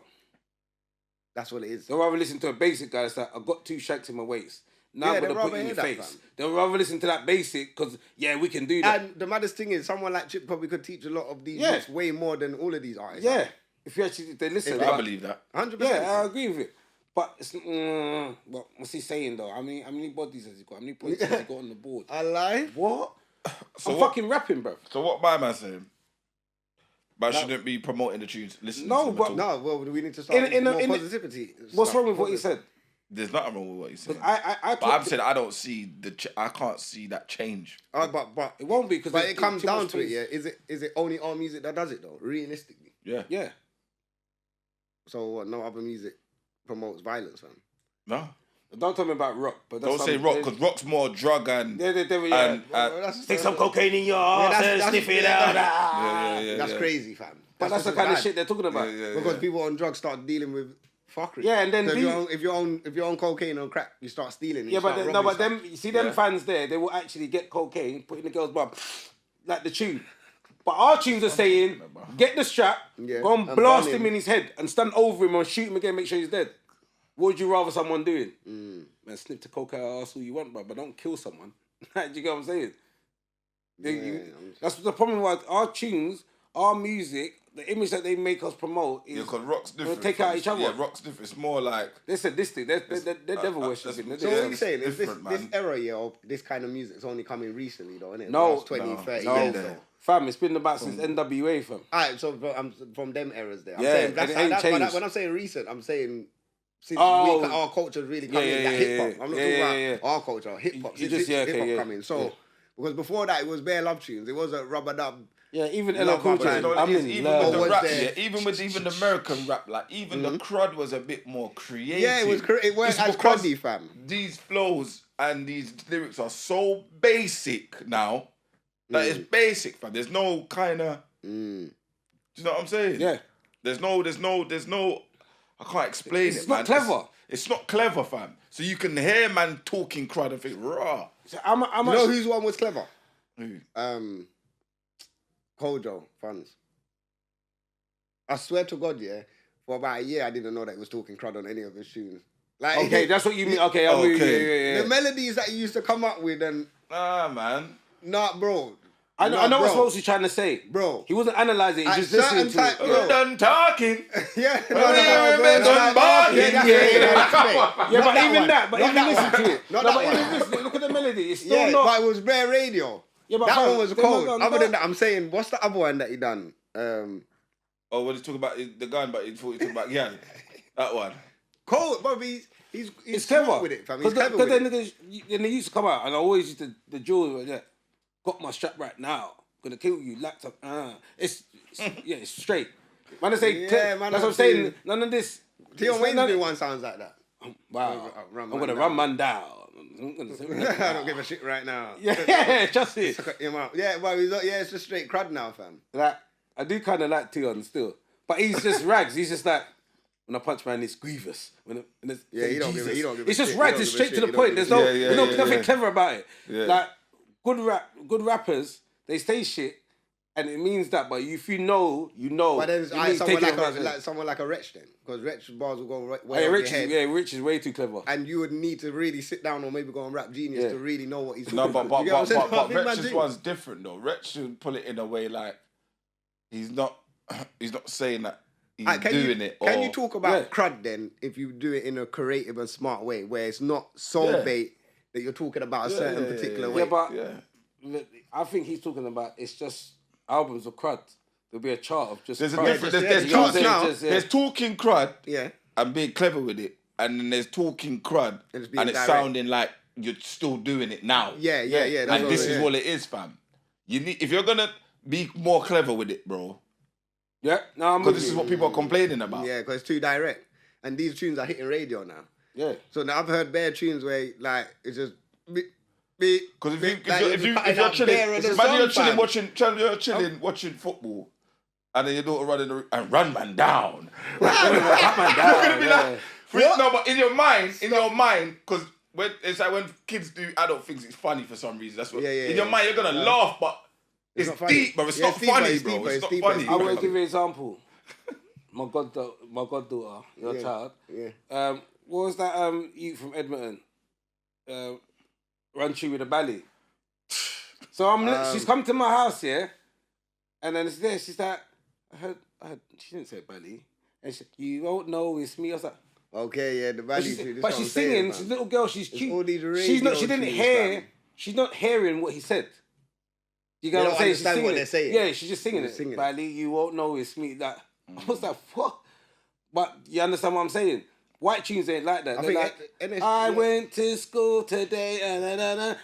That's what it is. They'll rather listen to a basic guy that's like, I've got 2 shacks in my waist. Now I'm going to put it in your face. They'll rather listen to that basic because, we can do that. And the maddest thing is, someone like Chip probably could teach a lot of these youths way more than all of these artists. Yeah, if they listen. I believe that. 100%. Yeah, I agree with it. But it's, what's he saying though? How many bodies has he got? How many points has he got on the board? I lie. What? I'm fucking rapping, bro. So what my man saying? But shouldn't be promoting the tunes. Listen. Well, we need to start with more positivity. What's wrong with what he said? There's nothing wrong with what he said. I'm saying I don't see I can't see that change. But it won't be because. But it comes down to it. Yeah, is it only our music that does it though? Realistically. Yeah. So what? No other music promotes violence, fam. No. Don't tell me about rock. But don't say rock because rock's more drug and stick some cocaine in your ass and sniff it out. That's crazy, fam. But that's the kind of shit they're talking about. Because people on drugs start dealing with fuckery. Yeah, and then so if you're on cocaine or crack, you start stealing. Yeah, but them you see them fans there, they will actually get cocaine, put in the girl's bum, like the tune. But our tunes are saying, get the strap, go and blast him in his head and stand over him and shoot him again, make sure he's dead. What would you rather someone doing? Man, snip the coke out of ass all you want, but don't kill someone. Do you get what I'm saying? That's the problem with our tunes, our music, the image that they make us promote is... Yeah, because rock's different. Take out each other. Yeah, rock's different. It's more like... They're sadistic. They're devil worshipping. So what are you saying? Is this era, of this kind of music is only coming recently, though, isn't it? No. Last 20, 30 years, though. Fam, it's been about since NWA, fam. Alright, so from them eras there. I'm saying that's when I'm saying recent, I'm saying since our culture really coming in, that hip hop. I'm not talking about our culture, hip hop. Since hip hop coming. So because before that it was bare love tunes. It was a rubber dub. Yeah, even LL Cool J. Even with the American rap, like even the crud was a bit more creative. Yeah, it was as cruddy, fam. These flows and these lyrics are so basic now. That it's basic, fam. There's no kind of. Do you know what I'm saying? Yeah. There's no. I can't explain it. It's not clever. It's not clever, fam. So you can hear man talking crud and think raw. So you know whose one was clever? Who? Kojo Funds. I swear to God, for about a year I didn't know that he was talking crud on any of his tunes. Like, okay, that's what you mean. Okay, I'm with you. Yeah. The melodies that he used to come up with and man. Nah, bro. I know No, what bro. Smokes was trying to say. Bro. He wasn't analysing it, At he just listening certain to it. time- We're done talking. Yeah, done barking. Yeah, but even that, but Not even that listen one. to it. Not No, that but one. even listen, look at the melody. It's still Yeah, not. but it was bare radio. Yeah, but that fam, one was them cold. man Other gone than that, I'm saying, what's the other one that he done? Oh, when he talking about the gun, but he thought he talking about Yan. That one. Cold, but he's It's smart clever with it, fam. He's Because clever with then it. they used to come out, and I always used to the jewel like that. Got my strap right now. Gonna kill you, laptop. It's straight. Man, I say, Yeah, man, that's what I'm I'm saying. saying- None of this. Tion it's Wayne's none- new one sounds like that. Wow. Run I'm man gonna down. run man down. I'm gonna say, I don't give a shit right now. yeah, just it. Suck him out. Yeah, well, it's just straight crud now, fam. Like, I do kind of like Tion still, but he's just rags. He's just like, when I punch man, it's grievous. He don't give a It's just shit. rags. He It's don't give a straight to shit. the He point. don't There's give a no nothing clever about it. Yeah. Like good rappers, they say shit, and it means that. But if you know, you know. But then it means someone taking it like someone like a Wretch then, because Wretch bars will go way Hey, over Rich, your head. Rich is way too clever. And you would need to really sit down or maybe go on Rap Genius to really know what he's talking No, about. You get what I'm saying? but Big man Wretch's thing. one's different though. Wretch should pull it in a way like he's not saying that he's doing it. Can or, you talk about crud then if you do it in a creative and smart way where it's not soul bait that you're talking about a certain particular way? Yeah, but I think he's talking about it's just albums of crud. There'll be a chart of just. There's a crud. difference. There's You know what I'm talking saying? There's talking crud Yeah. and being clever with it, and then there's talking crud And it's being and it's direct. sounding like you're still doing it now. Yeah. That's And what this it is what it is, fam. You need if you're gonna be more clever with it, bro. Yeah, no, I'm Because with this is you. what people are complaining about. Yeah, because it's too direct. And these tunes are hitting radio now. Yeah. So now I've heard bare tunes where like it's just because Because if you're chilling watching football, and then your daughter running and run man down. You're gonna be like, no, but in your mind, because it's like when kids do adult things, it's funny for some reason. That's what in your mind you're gonna laugh, but it's not funny. deep, bro. It's Yeah, not it's deeper, funny, it's bro. deeper, It's it's not deeper, funny. it's I deeper. will give you an example. My goddaughter, your child. Yeah. What was that youth from Edmonton? Run through with a belly. So she's come to my house, yeah, and then it's there. She's like, I heard. She didn't say belly, and she, you won't know it's me. I was like, Okay, yeah, the value. but she's singing. She's a little girl. She's cute. all these She's not. She radio didn't tunes, hear. fam. She's not hearing what he said. You They get don't what I'm saying? She's understand singing what it. they're saying. Yeah, she's just singing She's it. singing it. Belly, you won't know it's me. Like I was like, what? But you understand what I'm saying? White tunes ain't like that. I They're think like, I went to school today, it's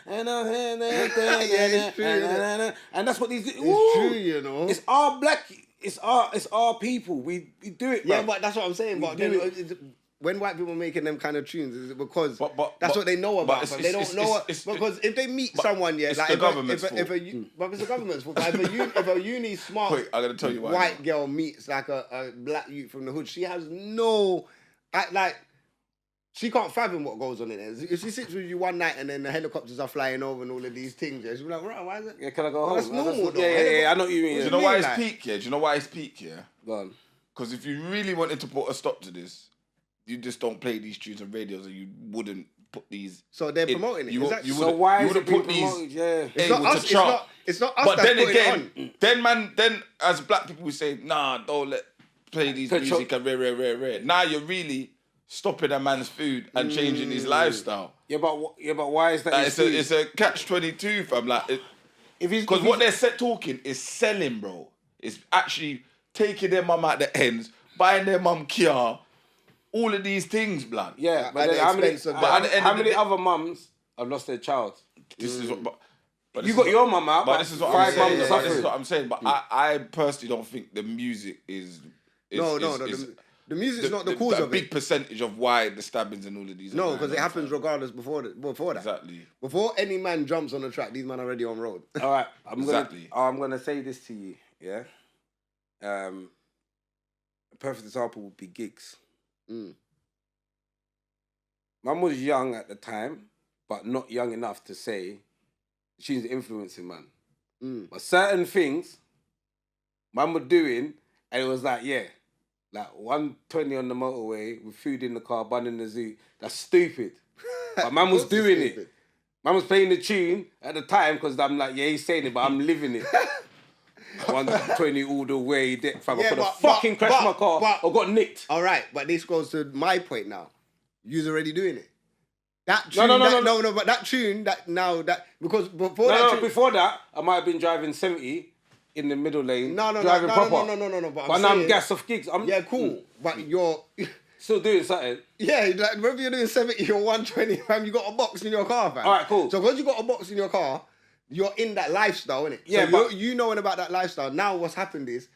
true, innit? and that's what these. It's true, you know. It's our black. It's our people. We do it. Yeah, bruv. but that's what I'm saying. But do then, when white people are making them kind of tunes, is it because But- that's what they know about? but But it's- they don't it's- know it's- because if they meet someone, yeah, it's like the if government's but fault. it's the government's fault. But if a uni smart Wait, I'm gonna tell you why. white girl meets like a black youth from the hood, she has no like. She can't fathom what goes on in there. If she sits with you one night and then the helicopters are flying over and all of these things, yeah, she'll be like, right, why is it? Yeah, can I go Well, home? that's normal, though. Yeah. I know what you mean. Do Yeah. you know why it's like- peak? Yeah. Do you know why it's peak? Yeah. Go on. Because if you really wanted to put a stop to this, you just don't play these tunes on radios, and you wouldn't put these. So they're promoting it. You, Exactly. you So wouldn't, why you is it wouldn't being put these promoted? Yeah. It's not able us. to chart. It's not us. But that's then putting again, it on. then as black people we say, nah, don't let play these Control- music and rare. Now you're really stopping a man's food and changing his lifestyle. Yeah, but why is that? Like, his it's food? a catch-22, fam. Like, If because what they're talking is selling, bro. It's actually taking their mum out the ends, buying their mum Kia, all of these things, blood. Yeah, but at then the how many, expense of But at the end how of the many day- other mums have lost their child? This is what. But You this got is your what- mum out, But but this is what five I'm saying. mums But are this is suffering. what I'm saying. But I personally don't think the music is. The music's not the cause a of big it. percentage of why the stabbings and all of these. No, are because going it on, happens fam. regardless before that. Exactly. Before any man jumps on the track, these men are already on road. All right, I'm Exactly. gonna say this to you. Yeah. A perfect example would be gigs. Mm. Mum was young at the time, but not young enough to say she's influencing man. Mm. But certain things, man was doing, and it was like, yeah, like 120 on the motorway with food in the car, bun in the zoo. That's stupid. But man was Of course it's doing it. stupid. Man was playing the tune at the time because I'm like, yeah, he's saying it, but I'm living it. 120 all the way. Fam, I could have fucking crashed my car or got nicked. All right, but this goes to my point now. You's already doing it. That tune, no, but that tune, because before that, I might have been driving 70 in the middle lane. Driving proper. No. But now I'm gas off gigs. Yeah, cool. But you're still doing something. Yeah, like whether you're doing 70 or 120, fam, you got a box in your car, fam. All right, cool. So because you got a box in your car, you're in that lifestyle, innit? Yeah, so you knowing about that lifestyle. Now what's happened is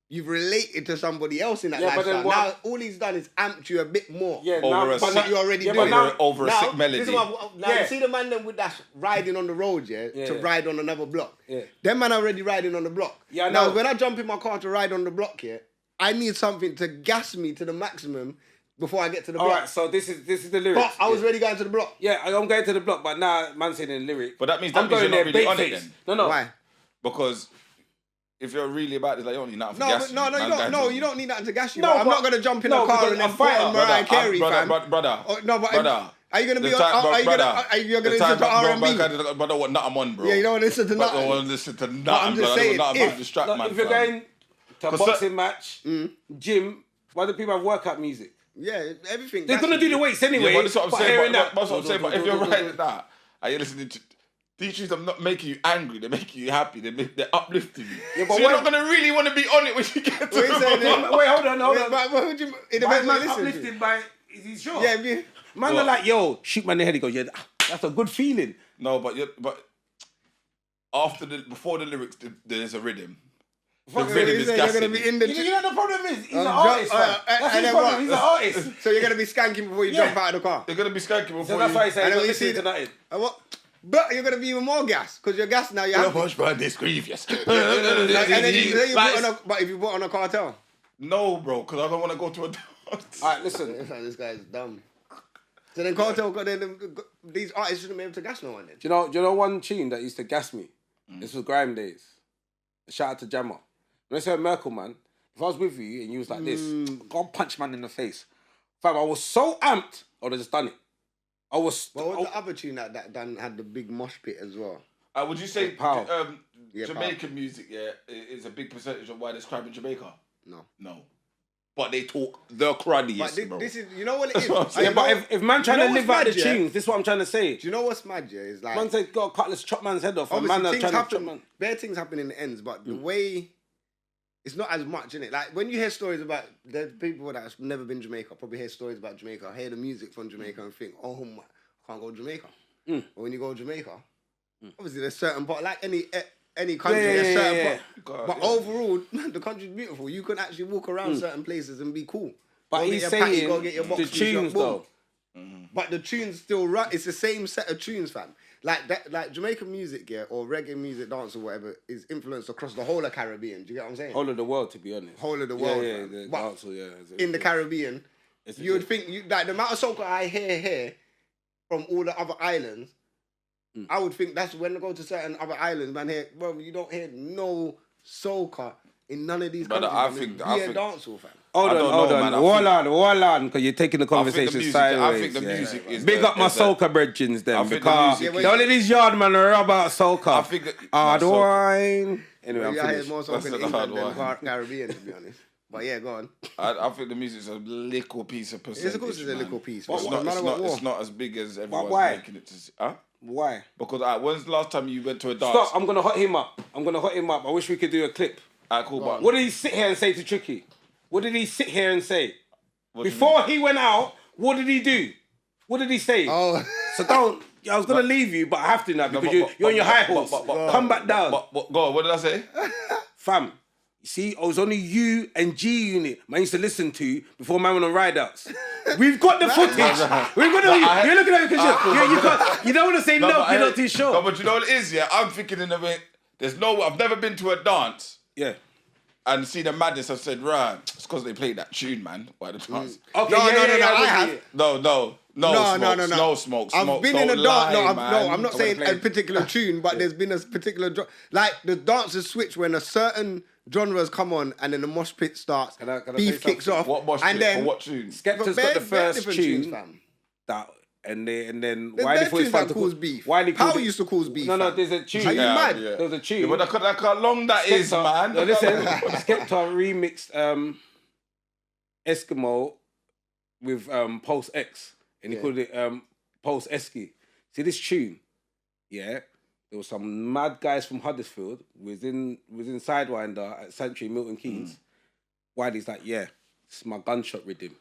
you've related to somebody else in that lifestyle. Now all he's done is amped you a bit more. Yeah, but you're already doing it. Over a sick melody. You see the man them with that riding on the road, to ride on another block. Yeah. Them man already riding on the block. Yeah, now when I jump in my car to ride on the block, I need something to gas me to the maximum before I get to the block. All right, so this is the lyrics. But I was already going to the block. Yeah, I'm going to the block, but now man's saying the lyric. But that means you're not really on it then. No. Why? Because if you're really about this, like, you don't need nothing to gas you. You don't need nothing to gas you. No, I'm not going to jump in a car and then fight on Mariah Carey, fam. Brother. Are you going to be are you going to listen to R&B? Brother, what nut I'm on, bro. Yeah, you don't want to listen to nothing. I don't want to listen to nothing. I'm just saying, if you're going to a boxing match, gym, why do people have workout music? Yeah, everything. They're gonna do the weights anyway. Yeah, but that's what I'm saying. That's what I'm saying. But if you're right with that, and you're listening to these tunes, are not making you angry. They're making you happy. They're uplifting you. Yeah, but so you're not gonna really want to be on it when you get to. Wait, hold on. What would you? It depends. Man uplifted by. Is he sure? Yeah, man are like, yo, shoot man in the head. He goes, yeah, that's a good feeling. No, but before the lyrics, there's a rhythm. You're gonna be in the. You know the problem is he's an artist. That's his problem. He's an artist. So you're gonna be skanking before you jump out of the car. You're gonna be skanking before. So that's why he's saying you see tonight. What? But you're gonna be even more gas because you're gas now. You're much by this grievous. But if you bought on a cartel. No, bro, because I don't want to go to a dance. All right, listen. This guy's dumb. So then cartel got these artists shouldn't be able to gas no one then. Do you know one tune that used to gas me? This was grime days. Shout out to Jammer. When I said Merkel, man, if I was with you and you was like this, go and punch man in the face. Fam, I was so amped, I would have just done it. What was the other tune that had the big mosh pit as well? Would you say Jamaican music, is a big percentage of why there's crime in Jamaica? No. But they talk the cruddiest, bro. This is, you know what it is? But if man trying to live out the tunes, this is what I'm trying to say. Do you know what's mad, Is like... Man said, got a cutlass, chop man's head off. Bare things happen in the ends, but the way... It's not as much, innit? Like, when you hear stories about... There's people that have never been to Jamaica, probably hear stories about Jamaica, hear the music from Jamaica and think, oh, my, I can't go to Jamaica. But when you go to Jamaica, obviously there's certain part, like any country, there's certain part. But overall, the country's beautiful. You can actually walk around certain places and be cool. But he's saying go get your box, the tunes, though. But the tunes still run. It's the same set of tunes, fam. Like Jamaican music, or reggae music, dance or whatever, is influenced across the whole of Caribbean. Do you get what I'm saying? Whole of the world, to be honest. Whole of the world. In the Caribbean, you would think like the amount of soca I hear here from all the other islands, I would think that's when I go to certain other islands, man. Here, bro, you don't hear no soca in none of these countries. I think dancehall, fam. Hold on. Hold on, because you're taking the conversation sideways. I think the music is... Big up my soca brethrens then, because don't let these yard man rub out soca. I think... Hard wine. Anyway, I'm finished. I hear more soca in England than Caribbean, to be honest. But yeah, go on. I think the music's a little piece of percentage. Of course it's a little piece. It's not as big as everyone's making it to see. Huh? Why? Because when's the last time you went to a dance? Stop, I'm going to hot him up. I wish we could do a clip. Alright, cool. But what did he sit here and say to Tricky? What did he sit here and say? Before he went out, what did he do? What did he say? Oh. So don't... I was going to leave you, but I have to now because you're on your high horse. Come back down. Go on, what did I say? Fam, you see, it was only you and G Unit man used to listen to before man went on ride-outs. We've got the footage. You're looking at it because you don't want to say no, you're not too sure. No, but you know what it is, yeah? I'm thinking in a way, I've never been to a dance. Yeah. And see the madness, I've said, right, it's because they played that tune, man, by the dance. Okay, I have. No smoke. I've been in a dance. I'm not saying a particular tune, but there's been a particular... Like, the dancers switch when a certain genres come on and then the mosh pit starts, beef kicks off. What mosh pit? Or what tune? Skepta's got the first tune that And then There's Wiley thought it's tunes fun that to cause beef. Wiley Power called it- used to cause beef. No, fam. there's a tune. Are you mad? There was a tune. Yeah, but look at how long that is, man. No, listen, Skepta remixed Eskimo with Pulse X, and he called it Pulse Esky. See this tune, yeah. There was some mad guys from Huddersfield within Sidewinder at Sanctuary Milton Keynes. Wiley's like, yeah, this is my gunshot rhythm.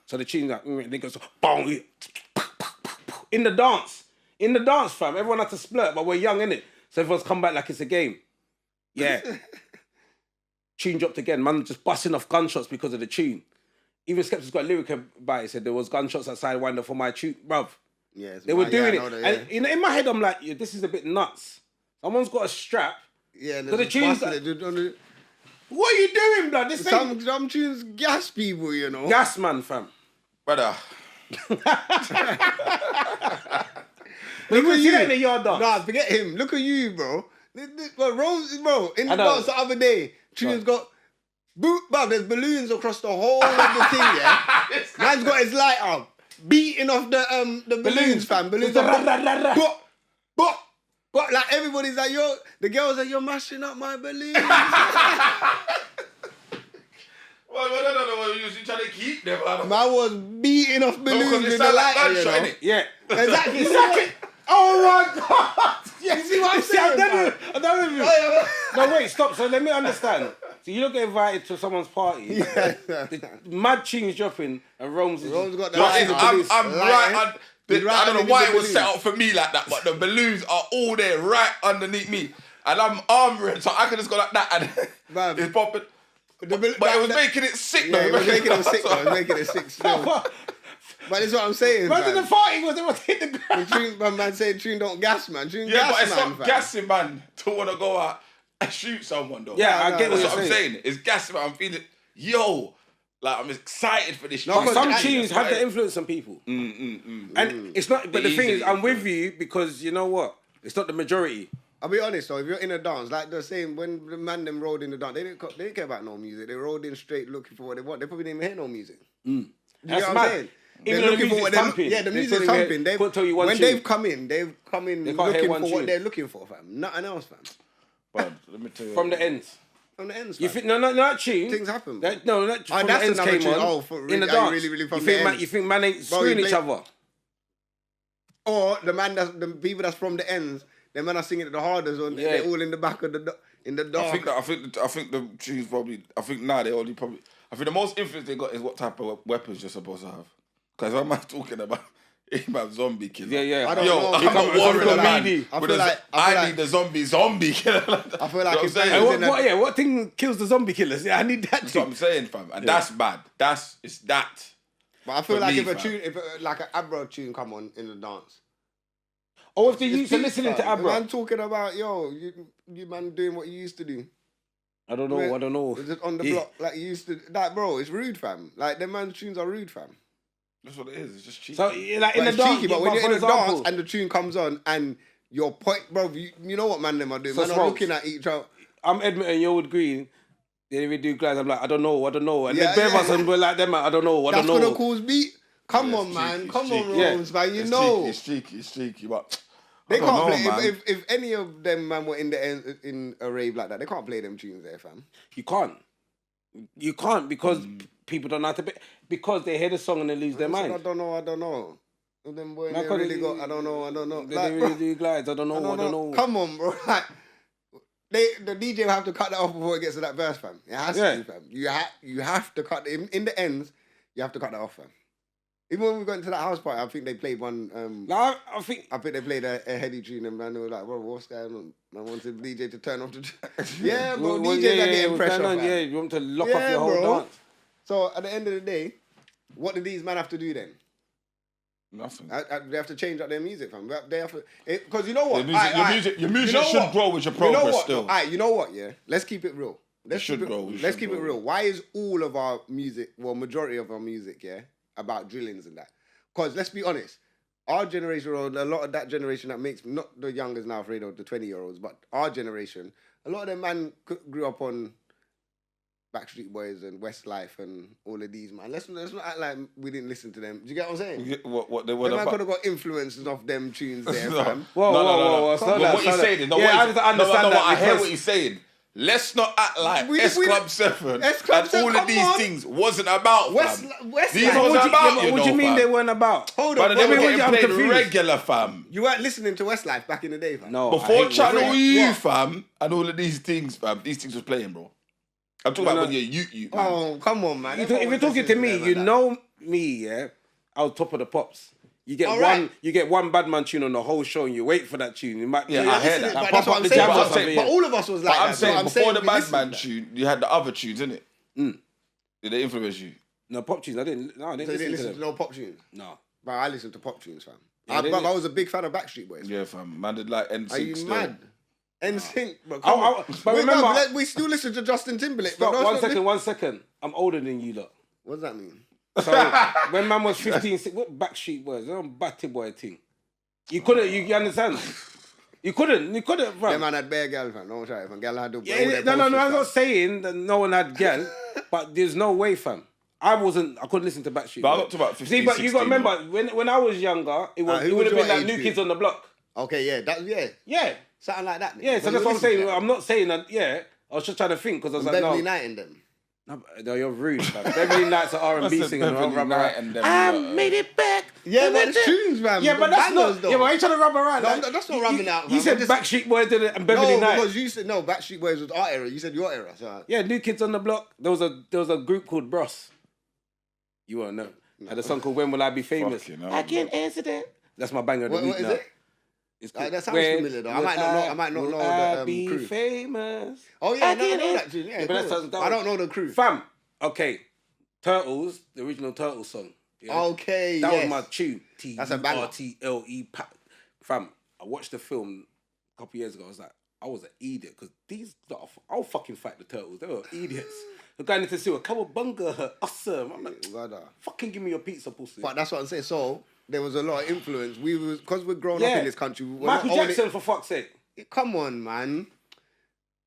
So the tune's like, they go so boom, in the dance, fam. Everyone had to splurt, but we're young, innit? So everyone's come back like it's a game. Yeah. Tune dropped again. Man just busting off gunshots because of the tune. Even Skepta's got a lyric about it. Said there was gunshots at Sidewinder for my tune, bruv. Yeah, They were doing it. That, And in my head, I'm like, yeah, this is a bit nuts. Someone's got a strap. yeah, So the tunes... What are you doing, blood? This ain't... Some tunes gas people, you know. Gas man, fam. Brother. Look at you in the yard dance. Nah, forget him. Look at you, bro. Rose, bro, in the I know. dance the other day, tunes got... Bruv, there's balloons across the whole of the thing, yeah? Man's got his light up. Beating off the balloons, fam. Balloons are... But like everybody's like, yo, the girls are, you're mashing up my balloons. Well, I don't know what you're trying to keep them. Man was beating off balloons because with it the sound like lighter, you gunshot, know? innit? Yeah. Exactly. Oh my God. You see what I'm See, I'm saying, done man? with, I'm done with you. No, wait, stop. So let me understand. So you don't get invited to someone's party. The mad tunes dropping and Rome's Rome's got the No, lighter. I'm right. I don't know why it was balloons. set up for me like that, but the balloons are all there right underneath me. And I'm armoring, so I can just go like that and Bruv. it's popping. But it was making it sick, though. Yeah, it was making it sick, though. It was making it sick still. But that's what I'm saying, Imagine man. the party was everyone hit the ground. Man saying tune don't gas, man. Tune Yeah, gas, but it's man, not fam. gassing, man, to want to go out and shoot someone, though. Yeah, I get what That's you're what I'm saying. saying. It's gassing, but I'm feeling, like, I'm excited for this. No, tune. but Some and- tunes have the influence on people. And it's not, but the thing is, I'm with you because you know what? It's not the majority. I'll be honest though, if you're in a dance, like the same when the man them rode in the dance, they didn't care about no music. They rode in straight looking for what they want. They probably didn't even hear no music. Do you That's know what mad. I'm saying? Even They're though the looking for music's what they're thumping, yeah, the they music's tell you thumping. couldn't tell you one When tune. they've come in They can't hear looking one for what tune. they're looking for, fam. Nothing else, fam. But let me tell you. From the ends. From the ends, You fam. think no, that tune? Things happen. That, no, that from that's the ends another came tune. on Oh, for in the really- dance. really from you the think man, ends. you think man ain't Bro, screwing you each play- other? Or the people that's from the ends, the man are singing it the hardest, or Yeah. they're all in the back of in the dark. I think the tunes probably. I think now they only probably. I think the most influence they got is what type of weapons you're supposed to have. Because I'm not talking about zombie killer. Yeah. I don't Yo, know. I'm Become not worried a about zombie. it. I But feel like- I need the zombie killer. I feel like You know if what I'm man was saying? in a- What thing kills the zombie killers? Yeah, I need that That's what too. I'm saying, fam. And that's bad. It's that. But I feel For like me, if a fam. tune, like an Abra tune come on in the dance. Or if they used to It's listening beat, to fam. The Abra. man talking about, yo, you man doing what you used to do. I don't know. It's just on the Yeah. block like you used to. Like, bro, it's rude, fam. Like, them man's tunes are rude, fam. That's what it is. It's just cheap. So like in But the it's dance, cheeky, but when for you're in a example, dance and the tune comes on and your point, bro, you know what man them are doing. So Man are Smokes. looking at each other. I'm Edmonton, you're Wood Green. They didn't do glides. I'm like, I don't know. And Yeah, the bare of us yeah. and we're like them. I don't know. That's gonna cause beat. Come Yeah, on, it's man. cheeky, Come it's on, cheeky. Rose, man. You It's know. cheeky. It's cheeky. But They I don't can't know, play man. if any of them man were in a rave like that. They can't play them tunes there, fam. You can't because people don't know how to because they hear the song and they lose their Listen, mind. I don't know. Them boys Man, they cause really they- got. I don't know. They Like, didn't bro, really do glides. I don't know. Come on, bro. Like, the DJ will have to cut that off before it gets to that verse, fam. It has Yeah. to, fam. You have to cut in the ends. You have to cut that off, fam. Even when we got into that house party, I think they played one. Like, I think I think they played a heady tune, and man, they were like, "Bro, what's going on?" Man wanted the DJ to turn off the. Yeah, bro. DJs are getting what's pressure, going on? fam. Yeah, you want to lock off Yeah, your whole bro. dance. So at the end of the day, what do these men have to do then? Nothing. They have to change up their music, fam. They have to, because you know what? Your music You know should what? grow with your You know progress what? still. Alright, you know what? Yeah, let's keep it real. Let's should keep it, grow, we let's should keep it grow. real. Why is all of our music, well, majority of our music, yeah, about drillings and that? Because let's be honest, our generation, or a lot of that generation that makes, not the youngers now, afraid of the 20-year-olds, but our generation, a lot of them man grew up on Backstreet Boys and Westlife and all of these, man. Let's not act like we didn't listen to them. Do you get what I'm saying? What they were The man about? could have got influences off them tunes there, No. fam. Whoa. What he's saying is, I hear what he's saying. Let's not act like S Club 7 and all of these things wasn't about, fam. These wasn't about, What do you mean fam. they weren't about? Hold But on. they were wait, getting I'm played confused. regular, fam. You weren't listening to Westlife back in the day, fam? No. Before Channel U, What? fam, and all of these things, fam, these things was playing, bro. I'm talking about when you're you, man. Oh, come on, man. If you're talking to me, you know me, yeah. I was top of the pops. You get All one, right. you get one bad man tune on the whole show, and you wait for that tune. You might, Yeah, I hear that. But Pop that's what up I'm the saying. jam or But something, but yeah. all of us was like But I'm that. saying, so before the we bad listened man to that. tune, you had the other tunes, innit? Did they influence you? No pop tunes. I didn't So you didn't listen to listen to them. no pop tunes? No. But I listened to pop tunes, fam. Yeah, they I did. was a big fan of Backstreet Boys. Yeah, fam. Man did like NSYNC Are you still. mad? NSYNC, but but remember- we still listen to Justin Timberlake. Stop. but no, 1 second. I'm older than you lot. What does that mean? So when man was 15, what Backstreet Boys? They're on Batty Boy thing. You couldn't. You understand? You couldn't. That Bro. man had bare girl, fam. Don't try it, fam. Girl had to Yeah, no. I'm not saying that no one had gal, but there's no way, fam. I couldn't listen to Backstreet. But I Boys. got to about 15, See, but you got to 16, remember when I was younger, it who would was have your been like age New group? Kids on the Block. Okay, yeah, Yeah, something like that. yeah. So But that's you what I'm listen to saying. that. I'm not saying that. Yeah, I was just trying to think because I was like, Beverly no. Knight in them. No, you're rude. Man. Beverly Knight's an R&B singer. I made it back. Yeah, but it's tunes, man. Yeah, but that's not. Though. Yeah, but I ain't trying to rub around. No, like, that's not rubbing out, You man. said Just- Backstreet Boys did it and Beverly No, Knight. because you said no. Backstreet Boys was our era. You said your era. So Yeah, New Kids on the Block. There was a group called Bros. You won't know. Had a song called When Will I Be Famous? Fucking hell, I can't answer that. That's my banger of the what week is now. it? It's That sounds When familiar though. I will might not will know I the be crew. famous? Oh yeah, I no, I can't know answer- that tune. Yeah, Yeah, but that cool. sounds dope. I don't know the crew. Fam, okay. Turtles, the original Turtles song. Yeah? Okay, That yes. was my tune. That's a banger. T-U-R-T-L-E. Fam, I watched the film a couple years ago. I was like, I was an idiot because these, I'll fucking fight the Turtles. They were idiots. The guy needs to see a cowabunga, awesome. I'm like, Brother. fucking give me your pizza, pussy. But that's what I'm saying. So there was a lot of influence. We was because we're growing up in this country. We're Michael not only- Jackson, for fuck's sake. Come on, man.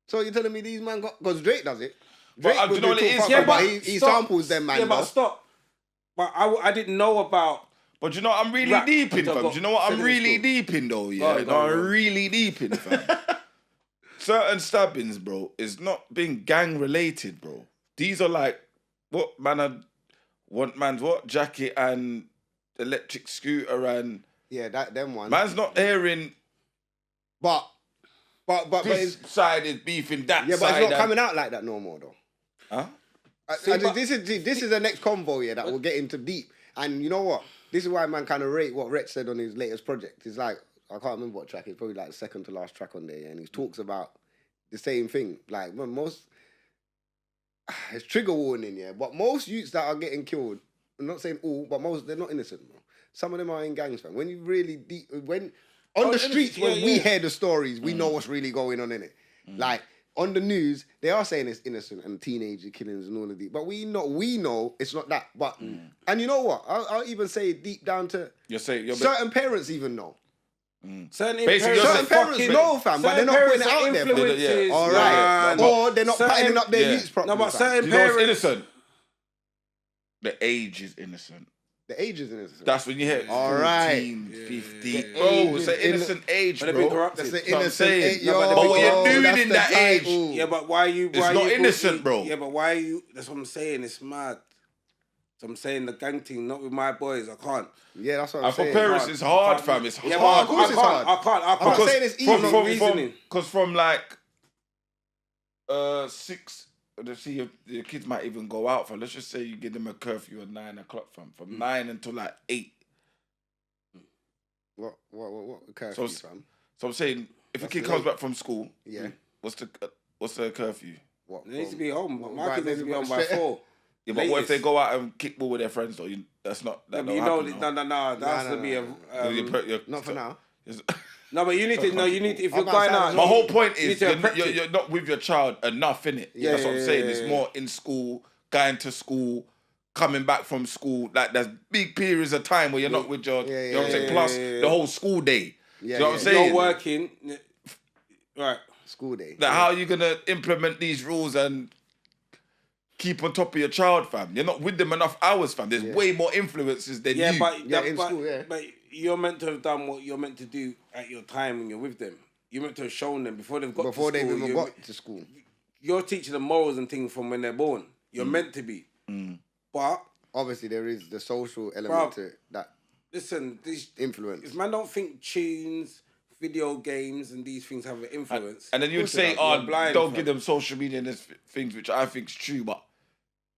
So you're telling me these man got because Drake does it. But, Drake do you know what it is? Yeah, but he stop. samples them, man. Yeah, but though. stop. But I didn't know about. But you know what I'm really Rap deep in, until I fam? got Do you know what I'm secondary really school. deep in, though? Yeah, Go on, I'm go on. really deep in, fam. Certain stabbings, bro, is not being gang related, bro. These are like what man had want man's what jacket and electric scooter and Yeah, them ones. man's not hearing But this it's, side is beefing that yeah, but side. it's not coming out like that no more though. Huh? This is the next convo here that we'll get into deep. And you know what? This is why man kind of rate what Rhett said on his latest project. It's like I can't remember what track. It's probably like the second to last track on there, and he talks about the same thing. Like when most, it's trigger warning, yeah. But most youths that are getting killed, I'm not saying all, but most they're not innocent, bro. Some of them are in gangs, man. When you really deep, when on the streets, when we hear the stories, we know what's really going on in it. Like on the news, they are saying it's innocent and teenager killings and all of these, but we know it's not that. But and you know what? I'll even say deep down to You're saying certain parents even know. Certain Basically, you're Certain saying parents know, fam, but they're not putting it out there. Fam. Yeah. All right, Yeah. or they're not Certain- patterning up their yeah. youths properly. No, but fam. certain You know what's parents. innocent? The age is innocent. The age is innocent. That's when you hear All right. 14, 15. The Bro, age it's is an innocent age, But they've been bro. corrupted. That's the That's what I'm innocent saying. age. No, but what you're doing that's in the that age- title. Yeah, but why you? It's why not you innocent, bro. Yeah, but why you? That's what I'm saying. It's mad. So I'm saying the gang thing, not with my boys. I can't. Yeah, that's what I'm And for saying. parents, it's hard, fam. It's Yeah, hard. but of course it's hard. I can't. I'm not saying it's easy. From reasoning. Because from like 6, let's see, your kids might even go out, fam. Let's just say you give them a curfew at 9 o'clock, fam. From 9 until like 8. What curfew, So- fam? So I'm saying, if a That's kid late. comes back from school, Yeah. what's the curfew? What? They need to be home. My Right, kids need to be home by straight- 4. Yeah, but what if they Latest. go out and kick ball with their friends, though? That's not, that Yeah, but don't you know, happen, no. That has to be a. Not for now. No, but you need to. No, you need to. If you're I'm going outside out, as My well. whole point You need is to have you're not with your child enough, innit? Yeah, That's what I'm yeah, saying. yeah, It's yeah. more in school, going to school, coming back from school. Like there's big periods of time where you're not with your, you know what I'm saying? yeah, Plus yeah. the whole school day. Yeah, Do you know what I'm yeah. saying? you're working. Right. School day. Like, how are you gonna implement these rules and keep on top of your child, fam. You're not with them enough hours, fam. There's way more influences than you. But you're meant to have done what you're meant to do at your time when you're with them. You're meant to have shown them before they've got to school. Before they've even got to school. You're teaching them morals and things from when they're born. You're meant to be. But obviously there is the social element to it that influence. If man don't think tunes, video games and these things have an influence. And then you'd say, don't give them social media and these things, which I think is true, but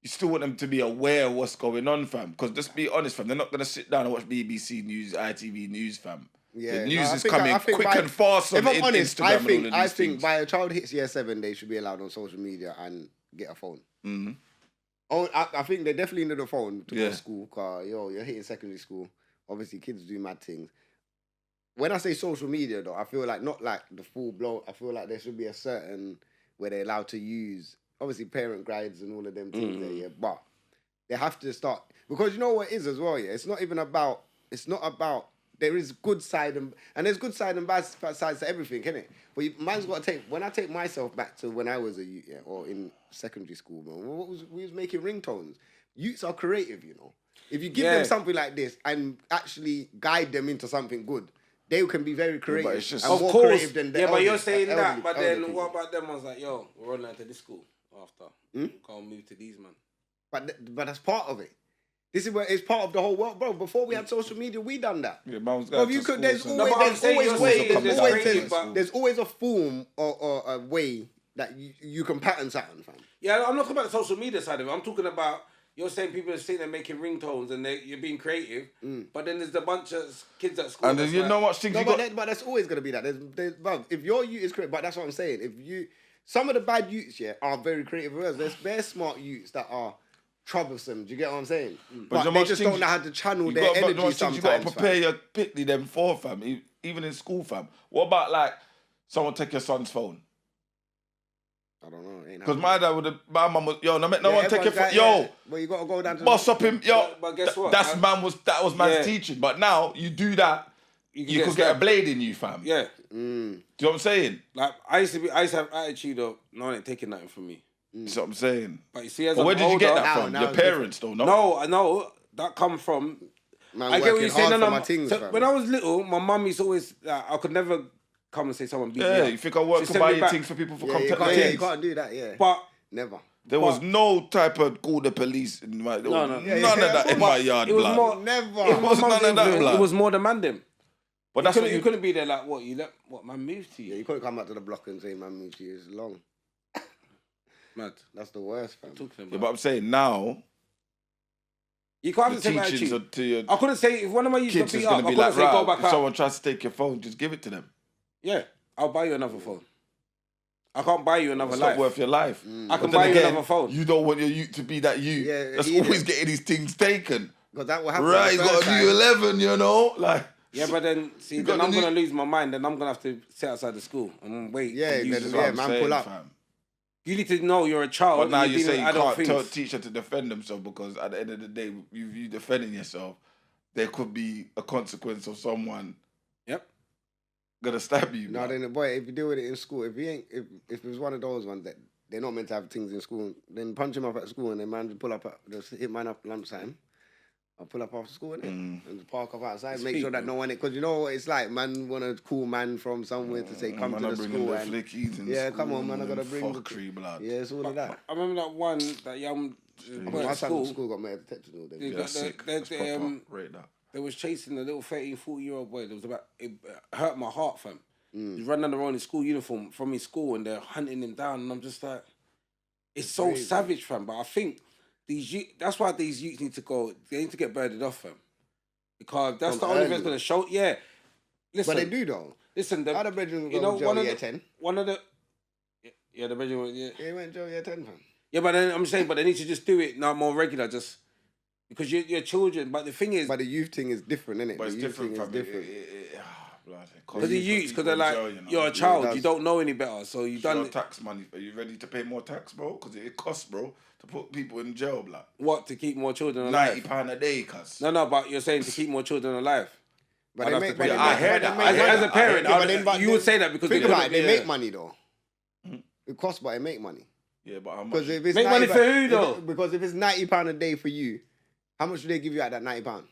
you still want them to be aware of what's going on, fam. Because just be honest, fam, they're not going to sit down and watch BBC News, ITV News, fam. Yeah, the news is coming quick and fast on if I'm honest, Instagram. I think by a child hits year 7, they should be allowed on social media and get a phone. Mm-hmm. Oh, I think they definitely need a phone to go to school. Cause you're hitting secondary school. Obviously, kids do mad things. When I say social media, though, I feel like not like the full blow. I feel like there should be a certain where they're allowed to use, obviously, parent guides and all of them things there, yeah. But they have to start, because you know what it is as well, yeah? It's not about, there is good side and there's good side and bad sides to everything, innit? But man's got to when I take myself back to when I was a youth, or in secondary school, man, we was making ringtones. Youths are creative, you know. If you give them something like this and actually guide them into something good, they can be very creative. But it's just, and more creative than the but elders, you're saying that. But then people. what about them ones like, yo, we're running out to this school after. Can't move to these, man. But that's part of it. This is where it's part of the whole world, bro. Before we had social media, we done that. Yeah, man's bro, you could. There's always a form or a way that you can pattern something, fam. Yeah, I'm not talking about the social media side of it. I'm talking about, you're saying people are sitting there making ringtones and you're being creative, but then there's a bunch of kids at school. And then you know what things you got. But that's always gonna be that. There's bro, if your youth is creative, but that's what I'm saying. Some of the bad youths, are very creative. There's very smart youths that are troublesome. Do you get what I'm saying? But they just don't know how to channel their energy sometimes. You got to prepare your pitney them for, fam. Even in school, fam. What about like someone take your son's phone? I don't know. Because my mum was, no one take your phone. But you got to go down to boss up him, But guess what? That was man's teaching. But now you do that, you could get a blade in you, fam. Yeah. Do you know what I'm saying? Like I used to have attitude of no one ain't taking nothing from me. That's what I'm saying. But you see, as where did you get that from? Your parents, though, no? No, I know that come from. Man, I get what you're saying. When I was little, my mum used to always. I could never come and say someone beat me up. You think I work to buy you things for people for come to the you can't do that. Yeah, but never. There was no type of call the police in my. None of that in my yard. It was blood. more. Never. It was none of that. Blood. It was more demanding. But that's you couldn't be there like what you let what man moved to you. Yeah, you couldn't come back to the block and say man moved to you. It's long. Mad. That's the worst, fam. Yeah, but I'm saying now. You can't have to take my attitude. To your I couldn't say if one of my youth got beat up. I couldn't like, say go back if up. someone tries to take your phone, just give it to them. Yeah, I'll buy you another phone. I can't buy you another life. It's not worth your life. I can buy you another phone. You don't want your youth to be that you. That's always getting his things taken. Because that will happen. Right, he's got a new 11, you know, like. Yeah, but then see, then I'm gonna lose my mind. Then I'm gonna have to sit outside the school and wait. Man, pull up. Fam. You need to know you're a child. But now you say you can't tell a teacher to defend themselves because at the end of the day, you defending yourself, there could be a consequence of someone. Yep. Gonna stab you. No, then boy, if you deal with it in school, if it was one of those ones that they're not meant to have things in school, then punch him up at school and then man just pull up, just hit man up lunchtime. I'll pull up after school and park up outside, make sure that no one, because you know what it's like, man want a cool man from somewhere to say come to the school and come on man, I gotta bring the blood. Yeah, it's all of that. I remember that one that young my son at school got metal detectors all day. That's sick. That's proper. Rate that. They was chasing a little 13, 14-year-old boy. It hurt my heart, fam. He's running down the road in his school uniform from his school and they're hunting him down and I'm just like, it's so crazy. Savage, fam. But I think that's why these youths need to go. They need to get birded off, fam, because that's the only thing that's gonna show. Yeah, listen, but they do though. Listen, the bedroom, you know, one of year 10. One of the the bedroom. Yeah, he went Joe year 10, fam. Yeah, but then I'm saying, but they need to just do it now more regular, just because you're children. But the thing is, but the youth thing is different, isn't it? But it's different. Because the youths, because they're like, you're a child, you don't know any better, so you done tax money. Are you ready to pay more tax, bro? Because it costs, bro, to put people in jail, blood. What, to keep more children alive? £90 a day, cuz. No, but you're saying to keep more children alive. But I heard that. As a parent, you would say that because think about it, they make money though. It costs, but they make money. Yeah, but how much? Because if it's Make money £90 for who, though? Because if it's £90 a day for you, how much do they give you at that £90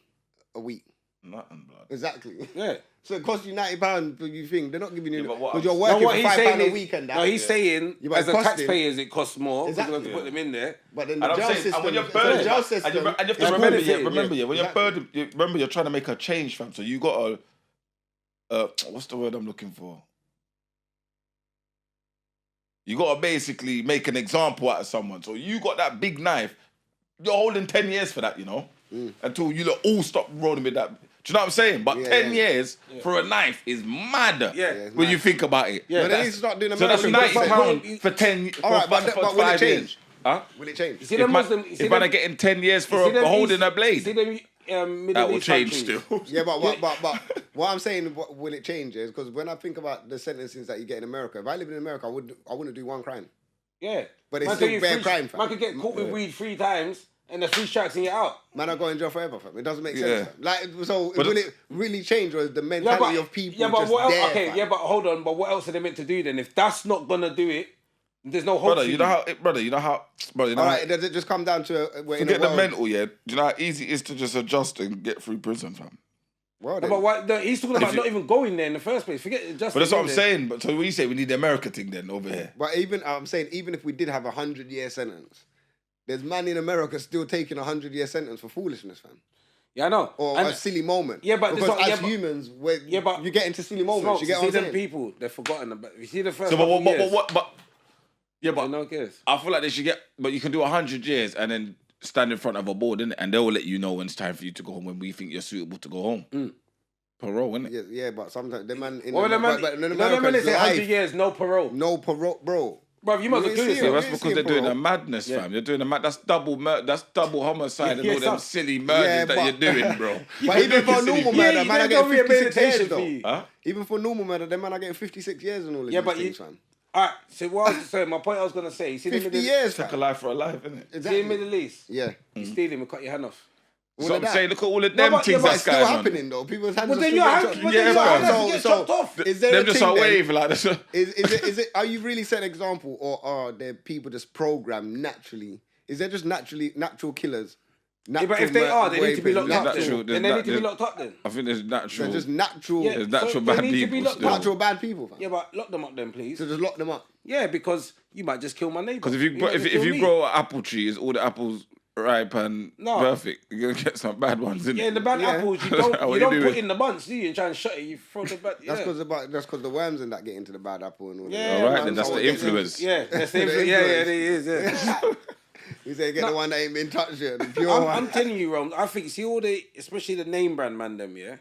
a week? Nothing, blood. Exactly. Yeah. So it costs you £90 for you think they're not giving you Yeah, but what because you're I'm- working No, what for he's saying £5 a is, week and that. no, he's saying Yeah, but as a it's costing- taxpayers it costs more because Exactly. we have to put them in there. But then And the I'm jail saying, system, and when you're the burdened, jail and system, you have to it's remember, benefiting, remember, when you're Exactly. burdened, remember you're trying to make a change, fam. So you got to, what's the word I'm looking for? You got to basically make an example out of someone. So you got that big knife. You're holding 10 years for that, you know, until you lot all stop rolling with that. Do you know what I'm saying? But Yeah, 10 yeah. years for a knife is mad. Yeah. it's when mad. you think about it. Yeah, But they need to start doing So that's American £90 for 10 All right, but will it 5 years. change? Huh? Will it change? You see them Muslim, you see If man them, are getting 10 years you for see them holding East- a you blade, see them Middle that will East change countries. still. Yeah, but what I'm saying, will it change? Is because when I think about the sentences that you get in America, if I lived in America, I wouldn't do one crime. Yeah. But it's Man still could get bare three- crime, fam. Man could get caught with weed 3 times and the 3 strikes and you're out. Man, I go in jail forever, fam. It doesn't make Yeah. sense. Fam. Like, so But will it really change, or is the mentality of people yeah, but just what else? there? Okay, fam? yeah, but hold on. But what else are they meant to do then? If that's not gonna do it, there's no hope. brother, for you know how, brother, you know how, All right, does it just come down to we're in a forget the world? mental, yeah. Do you know how easy it is to just adjust and get through prison, fam? Well, No, then. but why, no, he's talking about you- not even going there in the first place. Forget just. But that's what I'm saying. But so when you say we need the America thing then over here. But even I'm saying, even if we did have 100-year sentence, there's man in America still taking a 100-year sentence for foolishness, fam, Yeah, I know. or And a silly moment. Yeah, but this because what- yeah, as but- humans, but you get into silly moments. Smokes, You get you what I'm see them saying? people, they're forgotten about. You see the first. So couple but years, yeah, but no one cares. I feel like they should get. But you can do 100 years and then stand in front of a board, innit? And they'll let you know when it's time for you to go home, when we think you're suitable to go home. Parole, innit? Yeah, but sometimes the man in Well, the man, but in no, the man America's say 100 life, years, no parole. no parole, bro. Bro, you must You have killed ain't Yeah, see yourself. that's Yeah, because they're see, doing bro. a madness, fam. You're doing that's double homicide and Yeah, all them some- silly murders Yeah, that but- you're doing, bro. But even for normal Yeah, murder, you man, I don't get be 56 years rehabilitation though. for you. Huh? Even for normal murder, them man are getting 56 years and all of Yeah, these but things, fam. Alright, so what I was saying, my point I was gonna say, you see 50 the Middle, years, Take a fam. life for a life, innit? see Exactly. the Middle East, Yeah. you steal him and cut your hand off. All So of I'm that. saying, look at all of No, them but- things yeah, but But that's it's still going on. happening though. People's hands But are then still your getting hand, chopped. but Yeah, then your hand fam. has to get chopped off. Is there Them a just thing are then? wave like this. Is it? Are you really set an example, or are there people just programmed naturally? Is there just natural killers? Yeah, but if they are, they need to be locked up. natural- Then there's they need nat- to be locked up then. I think there's natural. They're just natural, Yeah. There's natural So bad they need to be people locked still. up. natural bad people. Fam. Yeah, but lock them up then, please. So just lock them up. Yeah, because you might just kill my neighbour. Because if you might just kill me. grow an apple tree, is all the apples ripe and No. perfect? You're gonna get some bad ones in Yeah, in the bad Yeah. apples, you What don't you put doing? in the bunch, do you? And try and shut it. You throw the bad. That's Yeah. because the worms and that get into the bad apple and all Yeah, that. All right, man, then that's so the it- influence. Yeah, that's the The influence. Yeah, influence. it is. Yeah. You say get the one that ain't been touched yet, the pure I'm one. telling you, Ron. I think see all the, especially the name brand man, them. Yeah,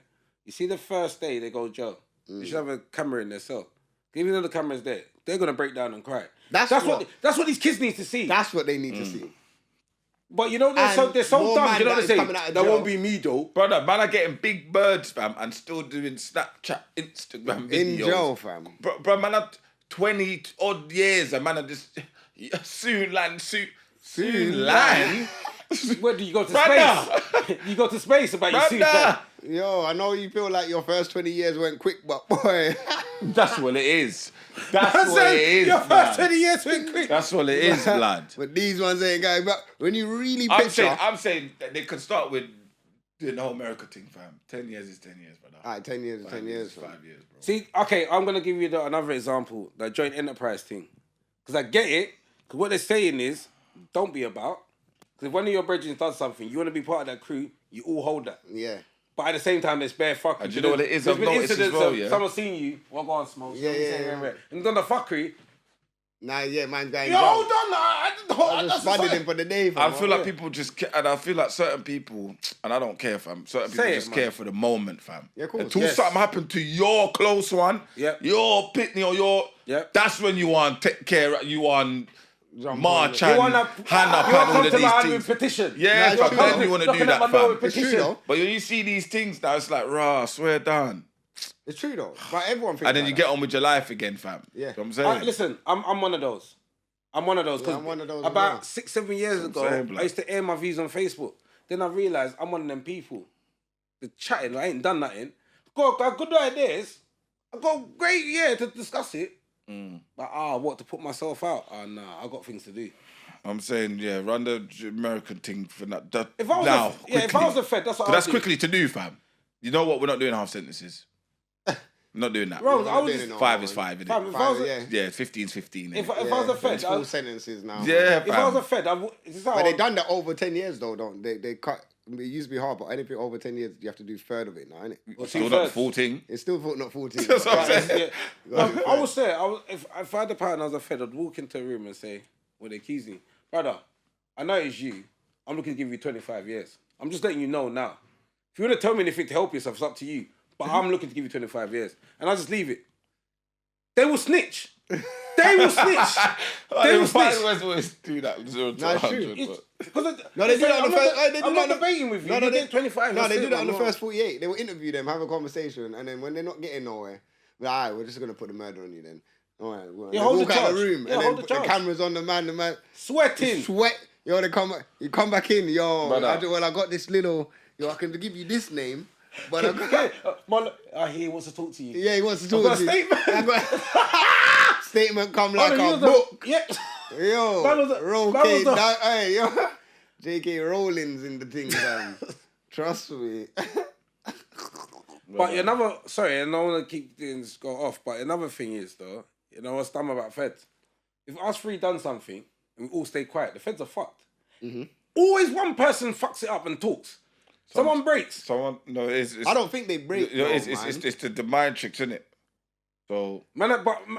you see the first day they go jail. You should have a camera in their cell. Even though the camera's there, they're gonna break down and cry. That's what what- that's what these kids need to see. That's what they need to see. But you know they're And so more dumb. man You know that what is they say? coming out of That jail. won't be me though. Brother, man are getting big birds, fam, and still doing Snapchat, Instagram videos. In jail, fam. Bro, man are 20 odd years, and man are just soon land. Where do you go to Brother! space? You go to space about your suit. Brother! Yo, I know you feel like your first 20 years went quick, but boy, That's what it is. That's what it is, Your first blood. 20 years went quick. That's what it is, blood. but these ones ain't going back. When you really picture, I'm saying that they could start with doing the whole America thing, fam. 10 years is 10 years, brother. alright, 10 years, 10 years, fam. 5 years, bro. See, okay, I'm gonna give you another example, the joint enterprise thing, because I get it. Because what they're saying is, don't be about. Because if one of your brethren does something, you want to be part of that crew, you all hold that. Yeah. But at the same time, there's bare fuckery. And do you know what it is? There's I've been noticed as incidents well, of yeah. someone seeing you, well, go on, smoke. Yeah. And done the fuckery. Nah, yeah, man's going Yo, hold down. on, I just spotted him for the day, fam. I feel like people just, and I feel like certain people, and I don't care, fam. Certain people Say it, just man. care for the moment, fam. Yeah, of course. Until Yes. something happened to your close one, Yep. your pitney or your, Yep. that's when you want take care. You want march You and want to hand up you and want all come of to these my hand with things. petition. Yeah, Nah, fam, it's true, then though. you want to Knocking do at my that, door fam. with It's true, petition. though. But when you see these things now, it's like, rah, swear down. It's true, though. But everyone thinks And then like you that. get on with your life again, fam. Yeah. You know what I'm saying? Listen, I'm one of those. I'm one of those. 'cause I'm one of those as About well. 6-7 years ago, saying, blood. I used to air my views on Facebook. Then I realised I'm one of them people. The chatting, I ain't done nothing. Got good ideas. I got great, to discuss it. Like, what, to put myself out? Nah, I got things to do. I'm saying, run the American thing for that. If I was a Fed, that's what that's quickly to do, fam. You know what? We're not doing half sentences. We're not doing that. Bro, I was just... 5 is 5, Fam, innit? if I was a, Yeah, 15 is 15. if I was a Fed, It's full sentences now. Yeah, if I was a Fed, But they done that over 10 years though, don't they? They cut. It used to be hard, but anything over 10 years, you have to do third of it now, innit? Still not 14. It's still not 14. That's what I'm saying. I would say, if I had the power and I was a Fed, I'd walk into a room and say, well, they accuse me. Brother, I know it's you. I'm looking to give you 25 years. I'm just letting you know now. If you want to tell me anything to help yourself, it's up to you. But I'm looking to give you 25 years. And I'll just leave it. They will snitch. They will snitch. They will snitch. Always do that. 0 to No, it's 100. true. But... They do that on the first. I'm not debating with you. No, You they get 25. No, that's they it, do that on the man. first 48. They will interview them, have a conversation, and then when they're not getting nowhere, like, all right, we're just gonna put the murder on you then. All right, well, Yeah, they hold walk the out charge. the room, Yeah, and hold then the put the charge. cameras on the man, Sweating. sweat. Yo, you come back in, yo. Brother. I got this little. Yo, I can give you this name, but I got. I hear he wants to talk to you. Yeah, he wants to I've talk got to a you. statement. Statement come like Oh, a book. Yeah. Yo, Man was a- roll man K, was a- hey, yo, J.K. Rowling's in the thing, man. Trust me. But another, sorry, and I don't want to keep things go off, but another thing is, though, you know what's dumb about Feds? If us three done something and we all stay quiet, the Feds are fucked. Mm-hmm. Always one person fucks it up and talks. Someone breaks. It's I don't think they break. it's the mind tricks, isn't it? So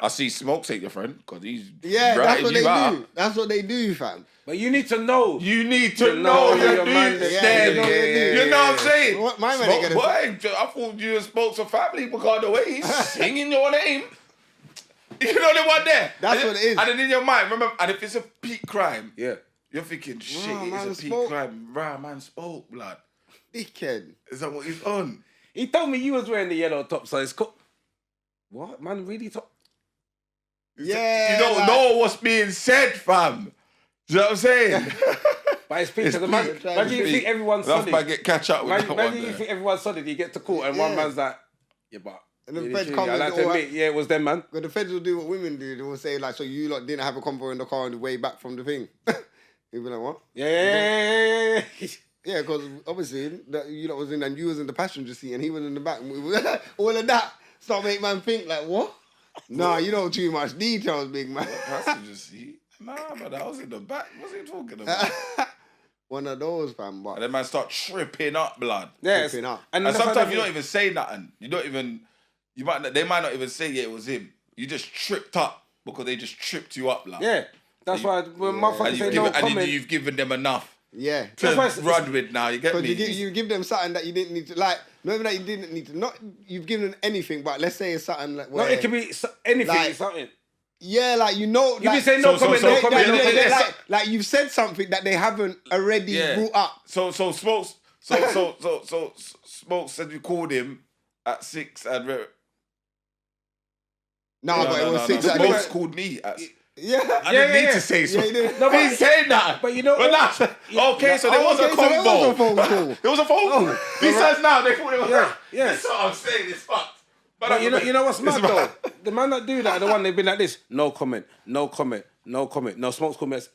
I see Smoke take your friend because he's Yeah, that's what they out. do. That's what they do, fam. But you need to know. You need to know your man. dude. Yeah, You know what I'm saying? What my man ain't Smoke, gonna boy, I thought you and Smoke's a family because of the way he's singing your name. You know the one there. That's what it is. And then in your mind, remember, and if it's a peak crime, Yeah. you're thinking, shit, man, it's a peak Smoke. crime. Rah, man, Spoke, blood. Dickhead. Is that what he's on? He told me you was wearing the yellow top, so it's cool. What? Man, really top? Yeah. You don't know what's being said, fam. Do you know what I'm saying? But it's peak. It's Because peak. imagine you think everyone's That's solid. why I get catch up with that one Imagine you there. think everyone's solid, you get to court and one Yeah. man's like, yeah, but... And the really, feds truly, come I and like do to all admit, yeah, it was them, man. But the feds will do what women do. They will say, like, so you lot didn't have a convo in the car on the way back from the thing. You'll be like, what? Yeah. Yeah, because obviously you lot was in and you was in the passenger seat and he was in the back. All of that start make man think like, what? Nah, you know too much details, big man. Passenger seat? Nah, but I was in the back. What's he talking about? One of those, fam. And But then man start tripping up, blood. Yes. Flipping up. And that's how sometimes they you do don't it. even say nothing. They might not even say yeah, it was him. You just tripped up because they just tripped you up, like. Yeah. That's why when motherfuckers And say no comment... you've given them enough yeah. to That's why run with now. You get Because me? you give them something that you didn't need to, like, not even that you didn't need to, not, you've given them anything, but let's say it's something like, No, where, it can be anything, Like- something. yeah, like, you know, You like, be saying no So- comment, so- no comment, yeah, no yeah, comment. yeah. like you've said something that they haven't already brought up. So Smokes. So Smokes said you called him at 6 and No, but it was six. No. I Smokes think- called me at. Yeah. I didn't need yeah. to say so. Yeah, you did. No, I but- didn't say that. But you know- But okay, so there was a okay, so there was a phone combo. call. There was a phone call. He says now they thought it was. Yeah. That's what I'm saying. It's fucked. But you know what's mad It's though? The man that do that are the one they've been like this. No comment, no comment, no comment. No Smoke's comments.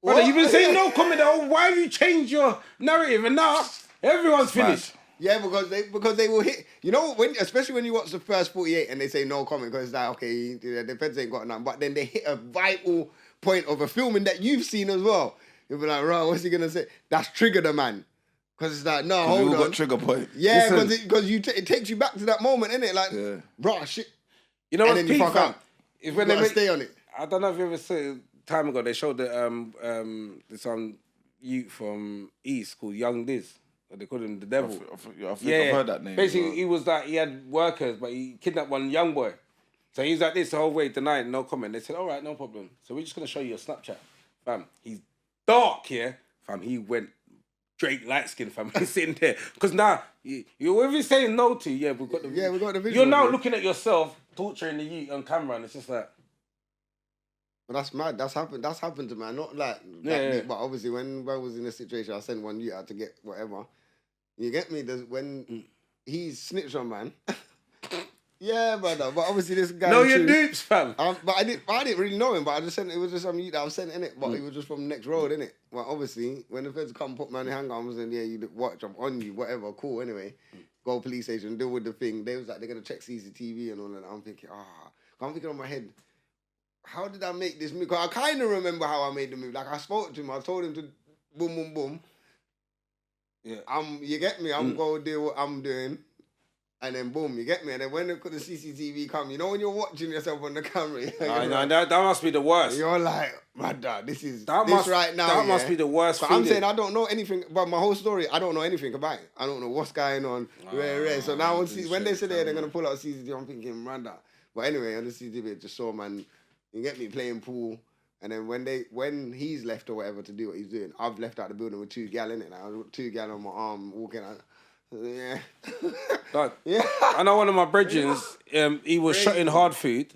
Brother, What? you've been saying no comment. Oh, why have you changed your narrative? And now everyone's finished. Yeah, because they will hit. You know, especially when you watch the first 48 and they say no comment because it's like, okay, the feds ain't got nothing. But then they hit a vital point of a filming that you've seen as well. You'll be like, right, what's he gonna say? That's triggered a man. Because it's like, no, We hold all on. got trigger point. Yeah, Listen. because it takes you back to that moment, innit? Like, Yeah. bro, shit. You know And what's then you peak, fuck fam? up. Is You when they gotta make, stay on it. I don't know if you ever saw time ago they showed some youth from East called Young Diz. They called him the Devil. I think I've heard that name. Basically, he was like, he had workers, but he kidnapped one young boy. So he's like this the whole way, denying, no comment. They said, all right, no problem. So we're just going to show you a Snapchat. Fam, he's dark, yeah? Fam, he went straight light skin, fam. He's sitting there. Because now, whoever you're saying no to, yeah, we've got the Yeah, we got the visual. You're now bro. looking at yourself, torturing the youth on camera, and it's just like, But that's mad. That's happened to man. Not like that Yeah. deep, but obviously when I was in a situation, I sent one you out to get whatever. You get me? When he snitched on man, Yeah, brother. But obviously this guy. Know your dupes, fam. But I didn't really know him. But I just sent it was just some youth that I was sent in it. But he was just from the next road, innit? Well, obviously when the feds come put me on the hanger, I was saying, yeah, you watch, I'm on you, whatever, cool. Anyway, go police station, deal with the thing. They was like they're gonna check CCTV and all that. I'm thinking, I'm thinking on my head, how did I make this move? Because I kind of remember how I made the move. Like I spoke to him, I told him to boom, boom, boom. Yeah. You get me? I'm going to do what I'm doing. And then boom, you get me? And then when the CCTV come, you know when you're watching yourself on the camera? That must be the worst. You're like, brother, this right now. That must be the worst feeling. I'm saying I don't know anything about my whole story. I don't know anything about it. I don't know what's going on. So now when they say they're going to pull out CCTV, I'm thinking, brother. But anyway, on the CCTV, it just saw, man, you get me playing pool. And then when he's left or whatever to do what he's doing, I've left out the building with 2 gal in it. Now, 2 gal on my arm walking out. Yeah. Like, yeah. I know one of my brethrens, he was shot in hard food,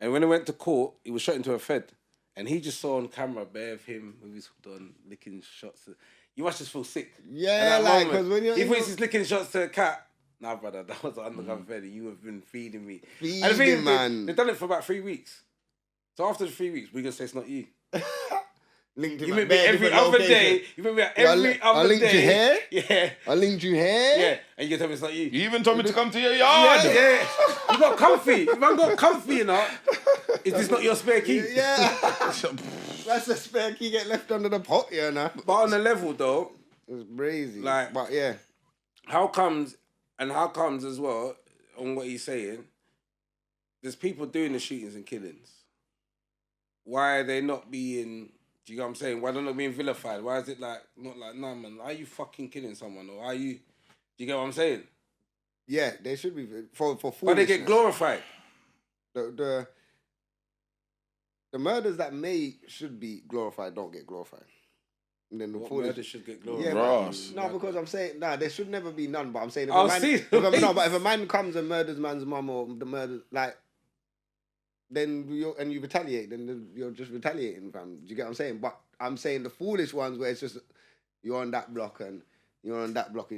and when he went to court, he was shot into a fed. And he just saw on camera bare of him with his hood on, licking shots. You must just feel sick. Yeah, like, because when you're... He thinks he's licking shots to a cat. Nah, brother, that was an undercover fed. You have been feeding me. Man. They've done it for about 3 weeks. So after the 3 weeks, we're going to say it's not you. Linked him you meet me every other day. You meet me every other day. I linked you here? Yeah. I linked you here? Yeah. And you can tell me it's not you. You even told me to come to your yard. Yeah. You got comfy. You man got comfy, you know. Is this not your spare key? Yeah. That's the spare key get left under the pot, you know. But on the level, though. It's crazy. Like, but yeah. How comes as well, on what he's saying, there's people doing the shootings and killings. Why are they not being... Do you know what I'm saying? Why they're not being vilified? Why is it like, not like, nah, man, are you fucking killing someone? Or are you... Do you get what I'm saying? Yeah, they should be for foolishness. But they get glorified. The murders that should be glorified don't get glorified. And then the murders should get glorified? Yeah, because I'm saying, there should never be none, but I'm saying... If if a man comes and murders man's mum or the murder, like... Then you retaliate, then you're just retaliating, fam. Do you get what I'm saying? But I'm saying the foolish ones where it's just you're on that block and you're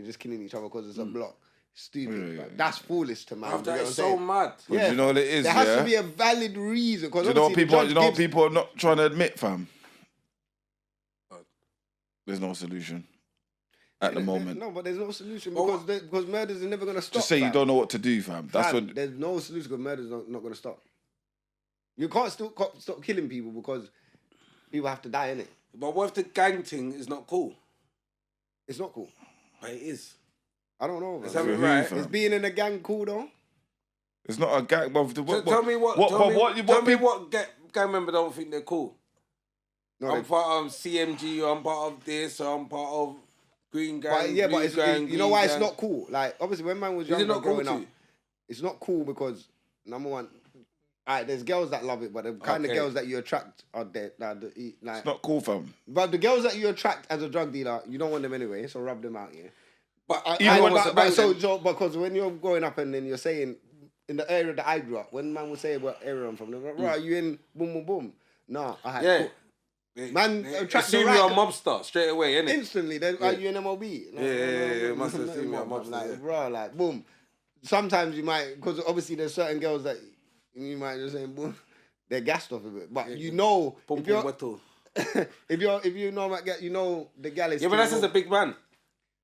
just killing each other because it's a block. Stupid. Yeah. That's foolish to man. That is so mad. Yeah. Do you know what it is? There has to be a valid reason. Do you know what people are not trying to admit, fam? There's no solution at the moment. No, but there's no solution because murders are never going to stop. Just say you don't know what to do, fam. There's no solution because murders are not going to stop. You can't stop killing people because people have to die, innit? But what if the gang thing is not cool? It's not cool. But it is. I don't know. Right. Is being in a gang cool though? It's not a gang. Tell me what gang member don't think they're cool. No, I'm part of CMG, or I'm part of this, or I'm part of Green Gang. But you know why it's not cool? Like obviously when man was younger growing up, it's not cool because number one. Alright, there's girls that love it, but the kind of girls that you attract are dead. Like, it's not cool, fam. But the girls that you attract as a drug dealer, you don't want them anyway, so rub them out, yeah. Because when you're growing up and then you're saying in the area that I grew up, when man would say what area I'm from, they're like, right, you in boom boom boom? No, I had man attract the right. You're a mobster straight away, innit? Instantly, are you in MOB? Yeah, must have seen me a mobster. Like, bro, like boom. Sometimes you might, because obviously there's certain girls that. You might just say, boom, they're gassed off of it. But you know, if you know the gal is... Yeah, but that's just a big man.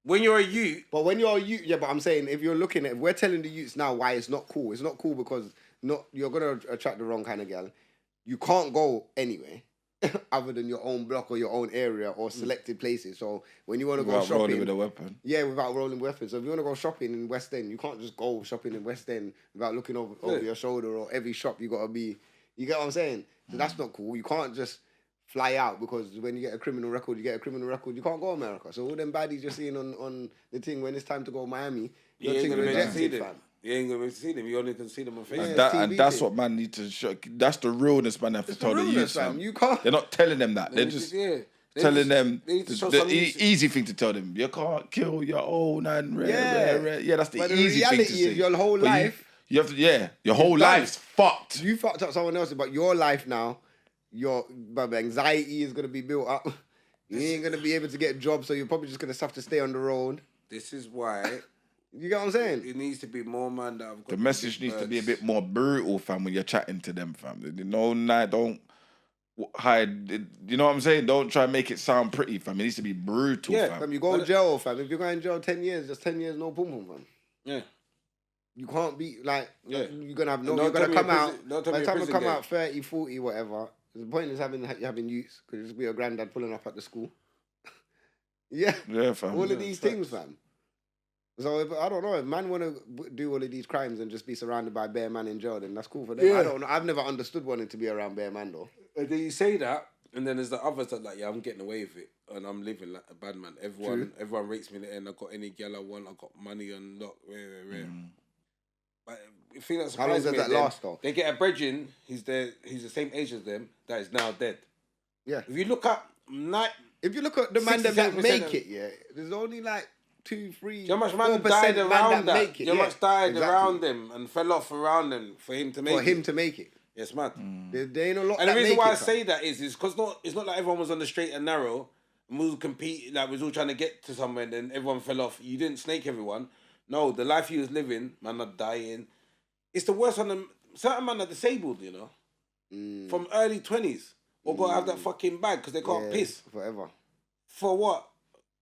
When you're a youth... But when you're a youth... Yeah, but I'm saying, if you're looking at... We're telling the youths now why it's not cool. It's not cool because you're going to attract the wrong kind of gal. You can't go anywhere other than your own block or your own area or selected places. So when you want to go shopping... Without rolling with a weapon. Yeah, without rolling weapons. So if you want to go shopping in West End, you can't just go shopping in West End without looking over your shoulder or every shop you got to be... You get what I'm saying? So that's not cool. You can't just fly out because when you get a criminal record, you can't go America. So all them baddies you're seeing on the thing when it's time to go Miami, you're rejected, fam. You ain't gonna see them. You only can see them on Facebook. And that's what man need to show. That's the realness man have to tell the youth, fam. You can't. They're not telling them that. They're just telling them the easy thing to tell them. You can't kill your own and rare. Yeah, that's the easy thing to say. Is your whole life. You have to. Your whole life's fucked. You fucked up someone else, but your life now, your anxiety is gonna be built up. You ain't gonna be able to get jobs, so you're probably just gonna have to stay on the road. This is why You get what I'm saying? It needs to be more, man. That I've got The message needs to be a bit more brutal, fam, when you're chatting to them, fam. Don't hide. You know what I'm saying? Don't try and make it sound pretty, fam. It needs to be brutal, fam. Fam, you go to jail, fam. If you're going to jail 10 years, just 10 years, no pum, fam. Yeah. You can't be, like, you're going to have And you're going to come out, don't tell by me the a time you prison come game. out 30, 40, whatever, the point is having youths, because it's be your granddad pulling up at the school. Yeah. Yeah, fam. All of these things, fam. So I don't know, if man want to do all of these crimes and just be surrounded by bare man in jail, then that's cool for them. Yeah. I don't know. I've never understood wanting to be around bare man though. And then you say that, and then there's the others that like, yeah, I'm getting away with it, and I'm living like a bad man. Everyone rates me in the end. I got any girl I want. I got money on lock. But the thing that How long surprised does me, that last though? they get a brethren. He's the same age as them. That is now dead. Yeah. If you look up If you look at the man that 67% make of- it, yeah, there's only like 2, 3, do you know how much man 4% died man around that? make it. Do you know how much died exactly. around them and fell off around them for him to make For it? him to make it. Yes, man. There ain't a lot And the that reason make why I it, fam. say that is because it's not like everyone was on the straight and narrow and we was competing, like we was all trying to get to somewhere and then everyone fell off. You didn't snake everyone. No, the life you was living, man are dying. It's the worst on them. Certain man are disabled, you know, from early 20s. Or got to have that fucking bag because they can't piss. Forever. For what?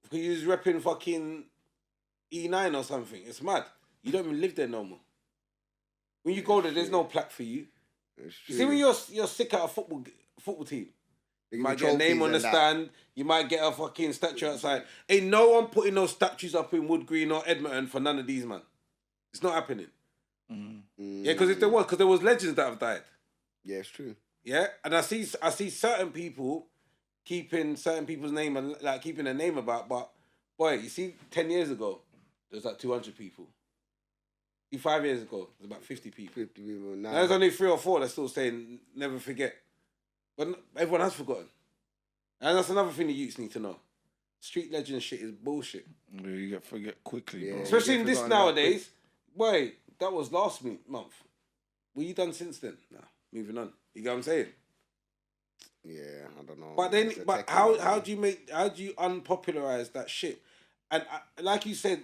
Because you was repping fucking E9 or something. It's mad. You don't even live there no more. When you go there, there's no plaque for you. You see when you're sick at a football team, you might get a name on the stand, you might get a fucking statue outside. Ain't no one putting no statues up in Wood Green or Edmonton for none of these, man. It's not happening. Yeah, because if there was legends that have died. Yeah, it's true. Yeah, and I see certain people keeping certain people's name and like keeping their name about, but boy, you see, 10 years ago, there was like 200 people. 5 years ago, there's about 50 people. 50 people now. Now there's only 3 or 4 that's still saying never forget. But everyone has forgotten. And that's another thing the youths need to know. Street legend shit is bullshit. Yeah, you forget quickly, bro. Especially in this forgotten about nowadays. Boy, that was last month. What you done since then? Nah, moving on. You get what I'm saying? Yeah, I don't know. But then, It's a but techie, how do you unpopularize that shit? And like you said,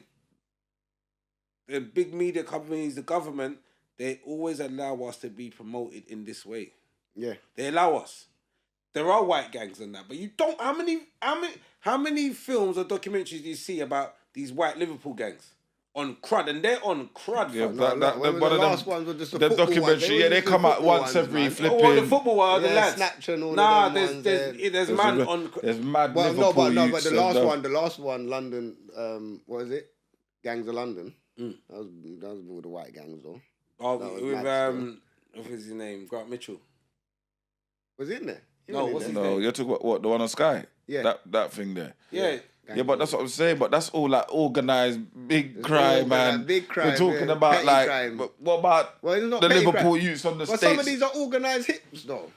the big media companies, the government, they always allow us to be promoted in this way. Yeah. They allow us. There are white gangs and that, but you don't. How many films or documentaries do you see about these white Liverpool gangs on crud? And they're on crud. Yeah, fam. One of the last ones were just the the football documentary, ones. they were come out football once ones, every man. flipping. Oh, the football are the Yeah, lads. Snatch and all of Nah, them ones there's man on. There's mad Well, Liverpool but the youths and last one, London. What is it? Gangs of London. That was all the white gangs though. Oh, That was with mad what was his name? Grant Mitchell. Was he in there? He No, wasn't in what's there. his No, name? you're talking about what? The one on Sky? Yeah. That thing there. Yeah. Yeah, but that's what I'm saying. But that's all like organised big crime, man. like, big crime, We're talking yeah, about petty like, crime. but what about Well, it's not the petty Liverpool crime. youths on the But States? some of these are organised hits though.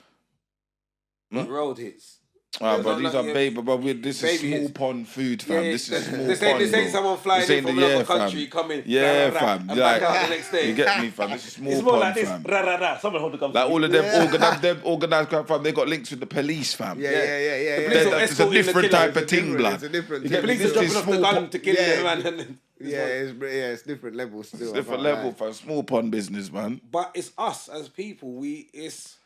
But road hits. Ah, It's but not these like are you- baby, but this is baby small hits. pond food, fam. Yeah, This is small this pond. ain't bro. someone flying This in ain't from the- another yeah, country fam. coming. Yeah, rah, rah, fam. and back out the next day. You get me, fam. This is small It's more pond, like this. fam. Rah, rah, rah. Someone hold the gun. Like all of them, them organised crime, fam. They got links with the police, fam. Yeah. police will It's a escort in the different killer. type of thing, blood. It's a different. You get me? Police are This dropping is off the small gun pond. to kill Yeah. them, man. And then- It's different levels still. It's different I can't level, lie. fam. Small pond business, man. But it's us as people. It's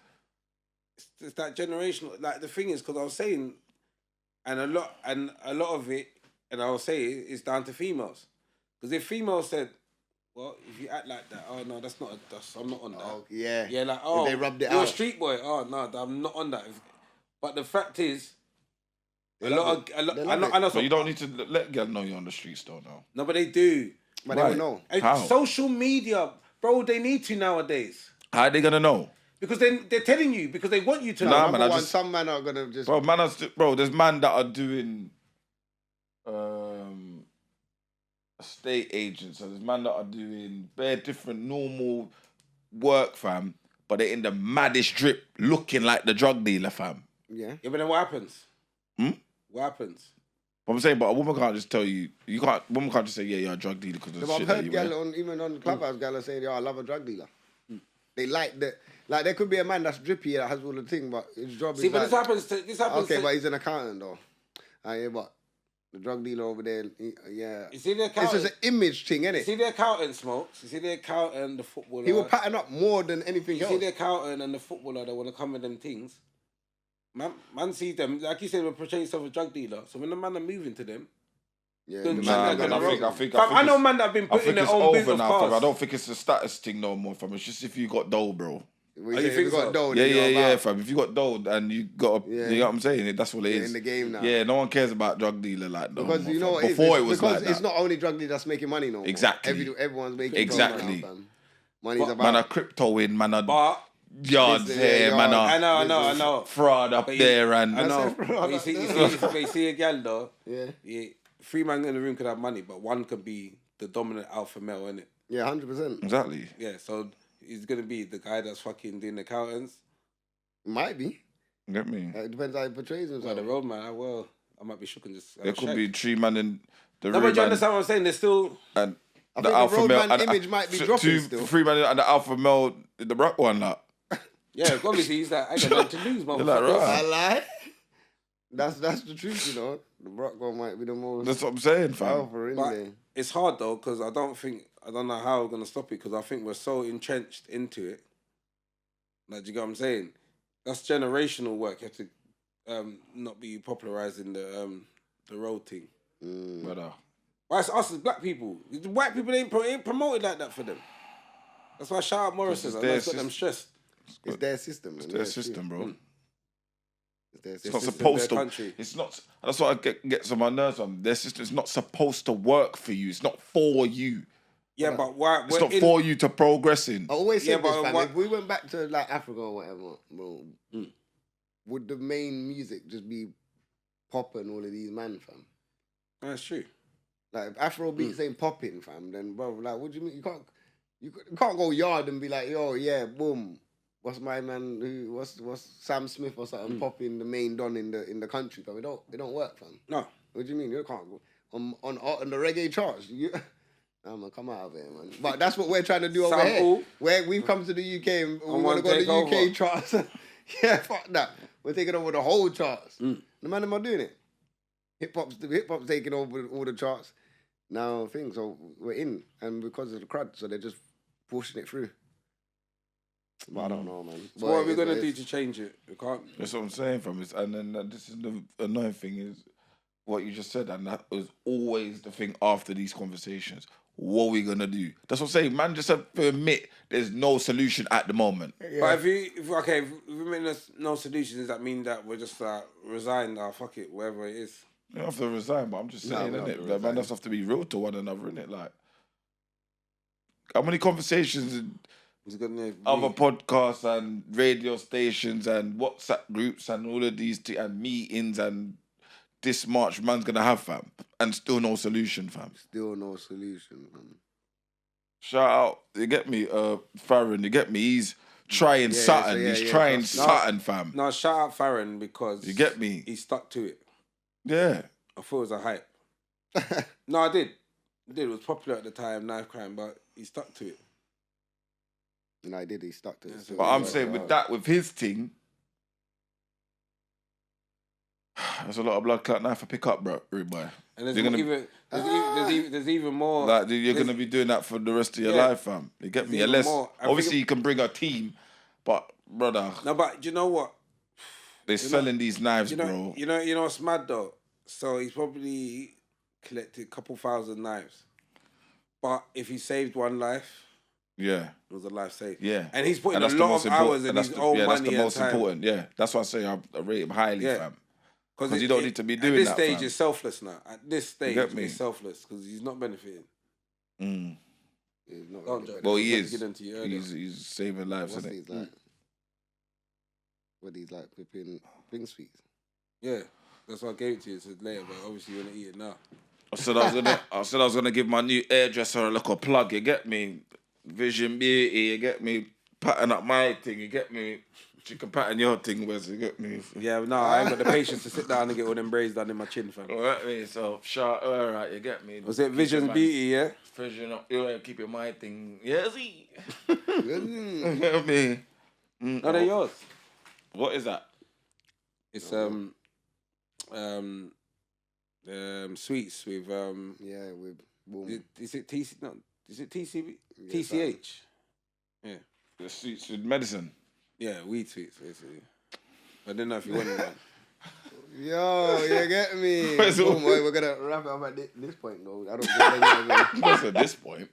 that generational. Like the thing is, because I was saying, and a lot of it, and I will say it's down to females. Because if females said, "Well, if you act like that, oh no, that's not. I'm not on that." Oh, yeah. Yeah, like oh, they rubbed it you're out. a street boy. Oh no, I'm not on that. But the fact is, They I love know. But you don't need to let girl know you're on the streets, though. Now. No, but they do. But they Right. will know. And How? social media, bro, they need to nowadays. How are they gonna know? Because they're telling you, because they want you to know. Nah, man, Number I one, just- some men are gonna just. Bro, there's man that are doing estate agents, and there's man that are doing bare different normal work, fam. But they're in the maddest drip, looking like the drug dealer, fam. Yeah. Yeah, but then what happens? Hmm? What happens? But I'm saying, but a woman can't just tell you. Woman can't just say, yeah, you're a drug dealer because of the But I've shit that heard you wear. gal even on Clubhouse, gal are saying, "Yo, I love a drug dealer." They like that. Like there could be a man that's drippy that has all the thing, but his job See, is but like, this happens okay, to, but he's an accountant though. Yeah, but The drug dealer over there, yeah. You see the It's accountant? just an image thing, innit? You see the accountant smokes? You see the accountant, the footballer? He will pattern up more than anything You else. see the accountant and the footballer that want to come with them things? Man sees them, like you said, we're portraying yourself as a drug dealer. So when the man are moving to them, Yeah, Don't the cheat man like that an gonna Arab. rob I think him. I know it's- man that have been I putting think their it's own over business now, fam. I cars. don't think it's a status thing no more, fam. It's just if you got dough, bro. We Oh, say you if think you got so? dough, Yeah, then you're yeah, about- fam. If you got dough and you got, Yeah. you know what I'm saying? That's what it You're is. in the game now. Yeah, no one cares about drug dealer like that. Because you know what before it is? it was because like it's that. not only drug dealers that's making money no more. Exactly. Everyone's making Exactly. Now, fam. Money's But- about Man, a crypto in, man, a But yards Business, here, yeah, man, yards. I know. fraud up But there, and I know. said, bro, But you see a gal though. Yeah. 3 men in the room could have money, but one could be the dominant alpha male, innit? Yeah, 100%. exactly. Yeah, so he's gonna be the guy that's fucking doing the accountants. Might be. You get me? It depends how he portrays Well, himself. the road man, I might be shook and just. There could be 3 man in the No, room, but you and, understand what I'm saying? There's still. and I the think the alpha road male man and image might be dropping still. 3 man and the alpha male, the rock one, like. Yeah, obviously he's like, I got nothing to lose, like, motherfucker. right. I lie. That's the truth, you know. The Brock one might be the most That's what I'm saying, fam. powerful in But there. it's hard though, because I don't know how we're gonna stop it, because I think we're so entrenched into it. Like, do you get what I'm saying? That's generational work. You have to not be popularizing the road thing. Brother. Why it's us as black people? The white people ain't promoted like that for them. That's why I shout out Morrison. It's I their know it's got them stressed. It's their system. It's their system, bro. It's their It's system. not system, supposed their to. country. It's not. That's what I get on my nerves on. Their system is not supposed to work for you. It's not for you. Yeah, but why? It's not for you to progress in. I always say Yeah, this, but fam. what- If we went back to like Africa or whatever, bro, would the main music just be pop and all of these man, fam? That's true. Like if Afro beats ain't popping, fam, then bro, like what do you mean? You can't go yard and be like, yo, yeah, boom. What's my man? What's Sam Smith or something popping the main don in the country? But it don't work, fam. No. What do you mean? You can't go on the reggae charts. Nah, man, come out of here, man. But that's what we're trying to do over Sample. here. Where we've come to the UK and we And want to one go to the UK takeover. charts. Yeah, fuck that. We're taking over the whole charts. The man am I doing it? Hip hop's taking over all the charts. Now things, so we're in, and because of the crowd, so they're just pushing it through. But I don't know, man. So what are we gonna do to change it? We can't. That's what I'm saying, fam. And then this is the annoying thing is what you just said, and that was always the thing after these conversations. What are we gonna do? That's what I'm saying. Man, just have to admit there's no solution at the moment. But if we make no solutions, does that mean that we're just resign? Fuck it, wherever it is. You don't have to resign, but I'm just saying, we don't have innit? to That man resign. does have to be real to one another, innit? Like, how many conversations in It's gonna other podcasts and radio stations and WhatsApp groups and all of these and meetings and this March man's gonna have, fam, and still no solution, fam. Still no solution, man. Shout out, you get me, Farron, you get me. He's trying something. yeah, He's yeah, trying trust me. something, fam. No, shout out Farron because You get me? he stuck to it. Yeah. I thought it was a hype. No, I did. It was popular at the time, knife crime, but he stuck to it. And I did. He stuck to it. But I'm saying with that, with his thing, there's a lot of blood clot knife to pick up, bro, rude boy. And there's You're gonna- there's even more. Like you're there's- gonna be doing that for the rest of your Yeah. life, fam. You get me? There's even Unless more. I obviously think- you can bring a team, but brother, No, but do you know what? they're selling these knives, You know, bro. you know what's mad though? So he's probably collected a couple thousand knives. But if he saved one life, Yeah, it was a life saved. yeah. And he's putting a that's the lot most of important- hours in and that's his the- own yeah, money that's the and most time. important. Yeah, that's why I say I rate him highly, Yeah. fam. Because you don't need to be doing At this that, stage, fam. it's selfless now. At this stage, get me? it's selfless because he's not benefiting. Mm. He's not Don't really joke. better. Well, he Get is. into you earlier. He's saving lives, What's isn't these it? like? What these like? Flipping Bing sweets. Yeah, that's why I gave it to you. It said later, but obviously you want to eat it now. I said I was gonna give my new hairdresser a little plug. You get me? Vision Beauty. You get me? Pattern up my thing. You get me? She can pattern your thing, Wes. You get me? Yeah, no, I ain't got the patience to sit down and get all them braids done in my chin, fam. You get me? So sharp. All right, you get me? Was it Keep Vision your Beauty, yeah? Vision up. You keep your mind thing. Yeah, see. Mm. You get me? No, they're yours. What is that? It's Sweets with Yeah, with boom. is it TC? No, is it TCB? Yeah, TCH. Yeah, The sweets with medicine. yeah, weed sweets basically. I didn't know if you wanted one. Yo, you get me? Where's all- Boom, we're gonna wrap it up at this point though. I don't get it. What's at this point?